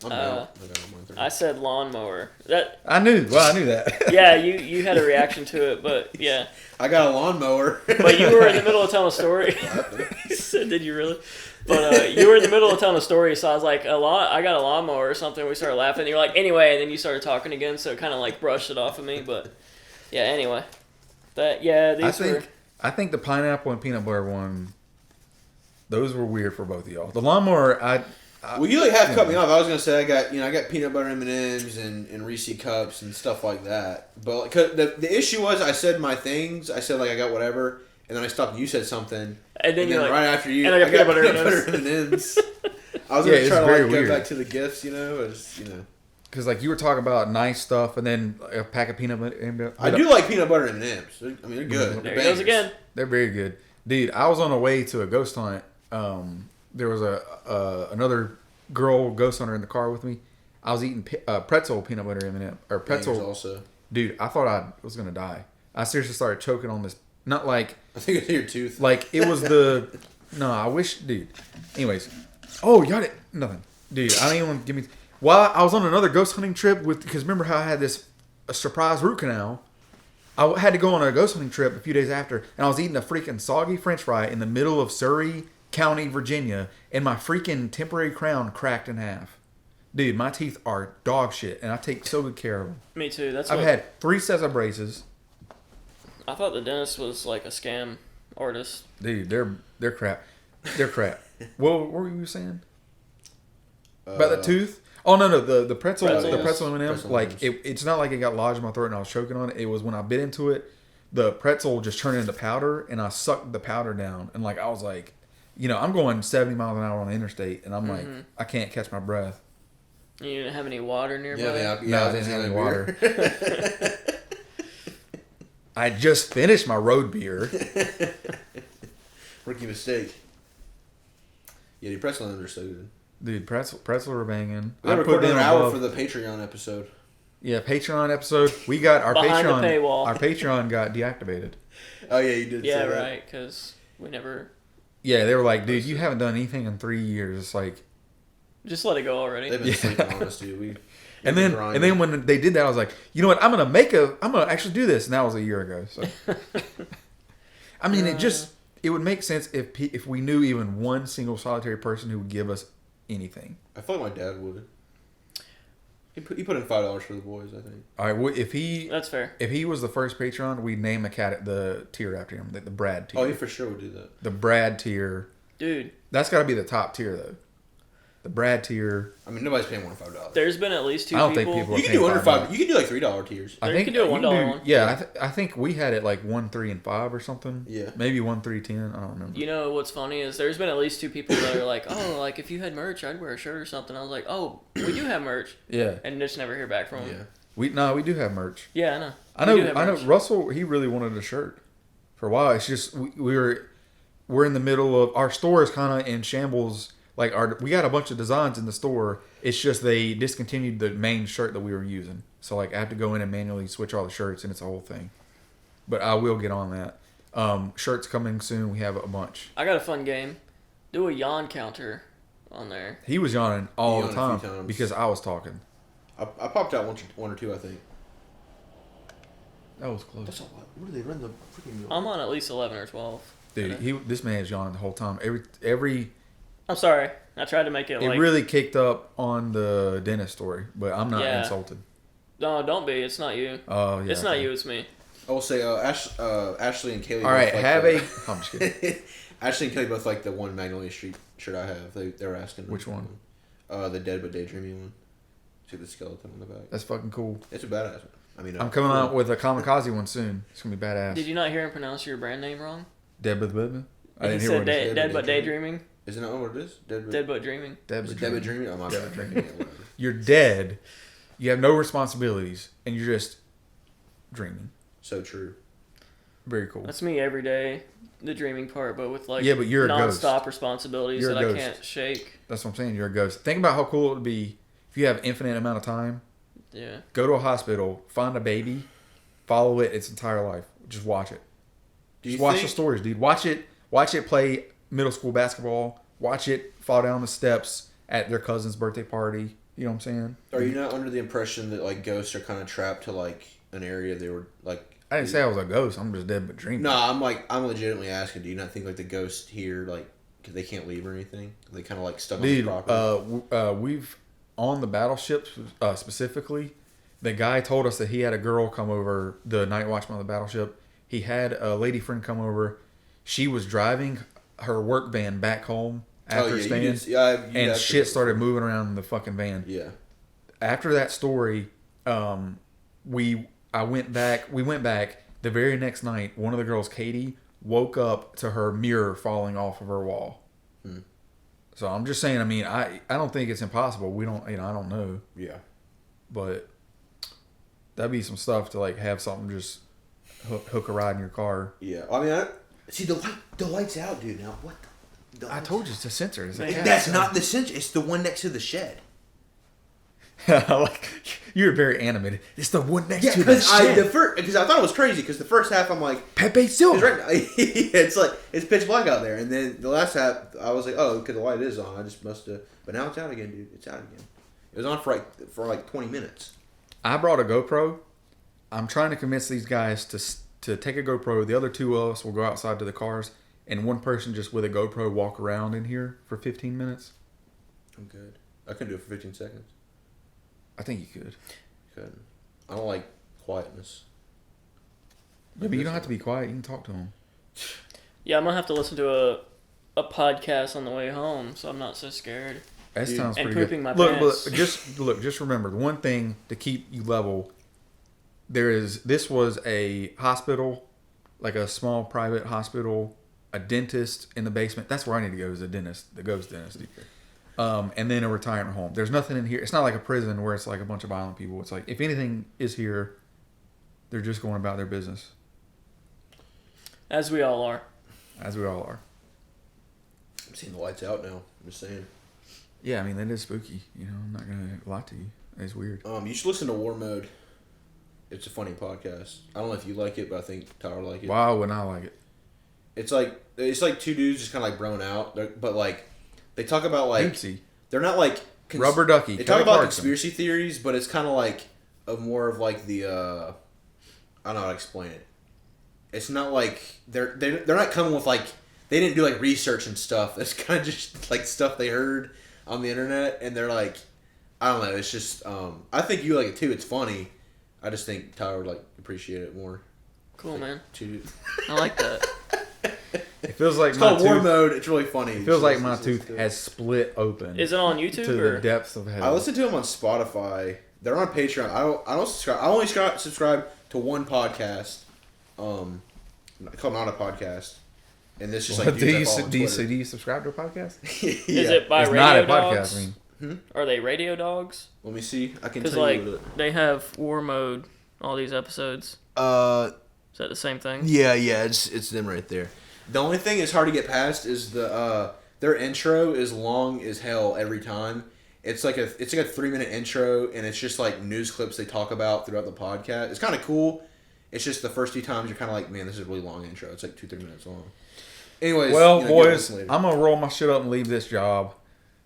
I'm out. I got mine through. I said lawnmower. That I knew that. yeah, you had a reaction to it, but yeah. I got a lawnmower. But you were in the middle of telling a story. He said, "Did you really?" But you were in the middle of telling a story, so I was like, I got a lawnmower or something. We started laughing. And you're like, anyway, and then you started talking again, so it kind of like brushed it off of me. But yeah, anyway, I think the pineapple and peanut butter one, those were weird for both of y'all. The lawnmower, Well, you like half cut me off. I was gonna say I got peanut butter M&Ms and Reese cups and stuff like that. But like, 'cause the issue was I said my things. I said like I got whatever, and then I stopped. And you said something, and then you're like, right after you, and I got peanut butter M&Ms. I was Yeah, gonna it's try to very like weird. go back to the gifts, because like you were talking about nice stuff, and then a pack of peanut butter. I do like peanut butter M&Ms. I mean, they're good. there They're he goes bangers. again. They're very good, dude. I was on the way to a ghost hunt. There was another girl ghost hunter in the car with me. I was eating pretzel peanut butter M&M or pretzel. Bangers also. Dude, I thought I was gonna die. I seriously started choking on this. Not like I think it's your tooth. like it was the. No, I wish, dude. Anyways, oh, you got it. Nothing, dude. I don't even want to give me. While I was on another ghost hunting trip because remember how I had a surprise root canal. I had to go on a ghost hunting trip a few days after, and I was eating a freaking soggy French fry in the middle of Surrey County, Virginia, and my freaking temporary crown cracked in half. Dude, my teeth are dog shit, and I take so good care of them. Me too. That's I've what had 3 sets of braces. I thought the dentist was like a scam. or just Dude, they're crap. They're crap. What were you saying? About the tooth? Oh no, the pretzel, Pretzels. the pretzel M&M. Pretzel like M&Ms. it's not like it got lodged in my throat and I was choking on it. It was when I bit into it, the pretzel just turned into powder, and I sucked the powder down, and like I was like, I'm going 70 miles an hour on the interstate, and I'm like, I can't catch my breath. you didn't have any water nearby. No, I didn't have any water. I just finished my road beer. Rookie mistake. Yeah, the pretzel M&Ms are so good. Dude, pretzel are banging. We got to record another hour for the Patreon episode. Yeah, Patreon episode. We got our Behind the Patreon. paywall. Our Patreon got deactivated. Oh yeah, you did. Yeah, say that. right. Because we never. Yeah, they were like, dude, you haven't done anything in 3 years. It's like, Just let it go already. They've been sleeping on us, dude. and then when they did that, I was like, you know what? I'm gonna actually do this, and that was a year ago. So, I mean, it would make sense if we knew even one single solitary person who would give us anything. I feel like my dad would. He put in $5 for the boys, I think. All right, well, if he That's fair. if he was the first Patreon, we'd name the tier after him, the Brad tier. Oh, he for sure would do that. The Brad tier. Dude, That's got to be the top tier though. The Brad tier. I mean, nobody's paying more than $5. there's been at least two I don't people. think people You can do under $5. You can do like $3 tiers. I You think can do a you $1 one. Yeah, I think we had it like 1, 3, and 5 or something. Yeah. Maybe 1, 3, 10. I don't remember. You know what's funny is there's been at least two people that are like, oh, like if you had merch, I'd wear a shirt or something. I was like, oh, we do have merch, Yeah. and just never hear back from them. Yeah. We do have merch. Yeah, I know. I We do know. have I know. merch. Russell, he really wanted a shirt for a while. It's just we're in the middle of our store is kind of in shambles. Like we got a bunch of designs in the store. It's just they discontinued the main shirt that we were using. So like I have to go in and manually switch all the shirts, and it's a whole thing. But I will get on that. Shirts coming soon. We have a bunch. I got a fun game. Do a yawn counter on there. He was yawning all He the yawned a few time times. because I was talking. I popped out one or two, I think. That was close. That's a lot. Where do they run the freaking mill? I'm on at least 11 or 12. Dude, this man is yawning the whole time. Every I'm sorry. I tried to make it it like. really kicked up on the dentist story, but I'm not Yeah. insulted. No, don't be. It's not you. Oh yeah, It's not okay. you. It's me. I will say, Ashley and Kaylee. All right, both have like I'm just kidding. Ashley and Kelly both like the one Magnolia Street shirt I have. They were asking Which one? The Dead but Daydreaming one. See the skeleton on the back. That's fucking cool. It's a badass one. I mean, I'm coming out with a kamikaze one soon. It's gonna be badass. Did you not hear him pronounce your brand name wrong? Dead but Baby? I He didn't hear said what he said. said. dead but daydreaming. Isn't that what it is? Dead but dreaming. Dead Is but it Dead but Dreaming. Dreaming? Oh my bad. Yeah, whatever. You're dead. You have no responsibilities, and you're just dreaming. So true. Very cool. That's me every day. The dreaming part, but with like Yeah, but you're a ghost. non-stop responsibilities You're a that I ghost. can't shake. That's what I'm saying. You're a ghost. Think about how cool it would be if you have infinite amount of time. Yeah. Go to a hospital, find a baby, follow it its entire life. Just watch it. Do you Just watch the think- stories, dude. Watch it play middle school basketball. Watch it fall down the steps at their cousin's birthday party. You know what I'm saying? Are you not under the impression that like ghosts are kind of trapped to like an area they were like? I didn't say I was a ghost. I'm just dead but dreaming. No, I'm legitimately asking. Do you not think like the ghosts here like because they can't leave or anything? They kind of like stuck Dude, on the property. we've on the battleship specifically. The guy told us that he had a girl come over, the night watchman on the battleship. He had a lady friend come over. She was driving her work van back home after staying, and shit started moving around in the fucking van. Yeah. After that story, we went back. The very next night, one of the girls, Katie, woke up to her mirror falling off of her wall. So I'm just saying. I mean, I don't think it's impossible. We don't. I don't know. Yeah. But that'd be some stuff to like have something just hook a ride in your car. Yeah. I mean, see the light's out, dude. Now what? I told you it's a sensor. It's a cat. That's not the sensor. It's the one next to the shed. Like you're very animated. It's the one next Yeah, to the because shed. I thought it was crazy because the first half I'm like, Pepe Silva. right now, it's like it's pitch black out there, and then the last half I was like, oh, because the light is on. I just must have, but now it's out again, dude. It's out again. It was on for like 20 minutes. I brought a GoPro. I'm trying to convince these guys to take a GoPro. The other two of us will go outside to the cars, and one person just with a GoPro walk around in here for 15 minutes. I'm good. I couldn't do it for 15 seconds. I think you could. Couldn't. I don't like quietness. Yeah, but you don't have to be quiet. You can talk to them. Yeah, I'm gonna have to listen to a podcast on the way home, so I'm not so scared. That sounds And pretty pooping good. my pants. Just remember the one thing to keep you level. This was a hospital, like a small private hospital, a dentist in the basement. That's where I need to go, is a dentist, the ghost dentist. And then a retirement home. There's nothing in here. It's not like a prison where it's like a bunch of violent people. It's like, if anything is here, they're just going about their business. As we all are. As we all are. I'm seeing the lights out now. I'm just saying. Yeah, I mean, that is spooky. You know, I'm not going to lie to you. It's weird. You should listen to War Mode. It's a funny podcast. I don't know if you like it, but I think Tyler like it. Why wouldn't I like it? It's like two dudes just kind of like broing out, but like they talk about like Oopsie. They're not like Rubber Ducky. They talk about conspiracy theories, but it's kind of like more of like the I don't know how to explain it. It's not like they're not coming with like they didn't do like research and stuff. It's kind of just like stuff they heard on the internet, and they're like, I don't know. It's just I think you like it too. It's funny. I just think Tyler would like appreciate it more. Cool, like, man. Two. I like that. It feels like It's my called War tooth, Mode. It's really funny. It feels like my tooth has split open. Is it on YouTube to or? the depths of hell? I listen to them on Spotify. They're on Patreon. I don't subscribe. I only subscribe to one podcast. Called Not a Podcast. And this is like do you subscribe to a podcast? Yeah. Is it by It's Radio not a Dogs? podcast. I mean, Are they Radio Dogs? Let me see. I can Because tell like you. they have War Mode, all these episodes. Is that the same thing? Yeah, it's them right there. The only thing that's hard to get past is their intro is long as hell every time. It's like a 3-minute intro, and it's just like news clips they talk about throughout the podcast. It's kind of cool. It's just the first few times you're kind of like, man, this is a really long intro. It's like 2-3 minutes long. Anyways, well, get boys, later. I'm gonna roll my shit up and leave this job.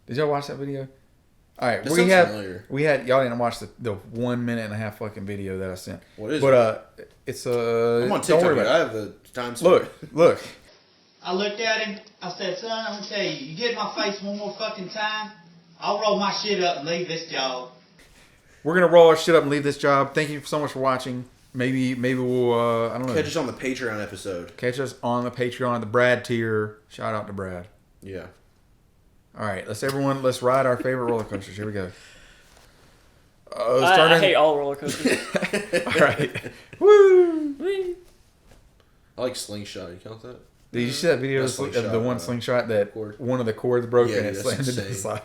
Did y'all watch that video? All right, That sounds familiar. we had y'all didn't watch the 1 minute and a half fucking video that I sent. What is it? It's I'm on don't TikTok. worry Dude. about I it. have the time. Look. I looked at him. I said, son, I'm going to tell you, you get in my face one more fucking time, I'll roll my shit up and leave this job. We're gonna roll our shit up and leave this job. Thank you so much for watching. Maybe we'll I don't know. Catch us on the Patreon episode. Catch us on the Patreon, the Brad tier. Shout out to Brad. Yeah. All right, let's ride our favorite roller coasters. Here we go. I hate all roller coasters. All right. Woo! Whee! I like Slingshot. You count that? Did you see that video That's of slingshot, the one slingshot that cord. one of the cords broke Yeah, and it that's slammed into the insane. side?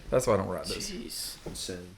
That's why I don't ride those. Jeez. Insane.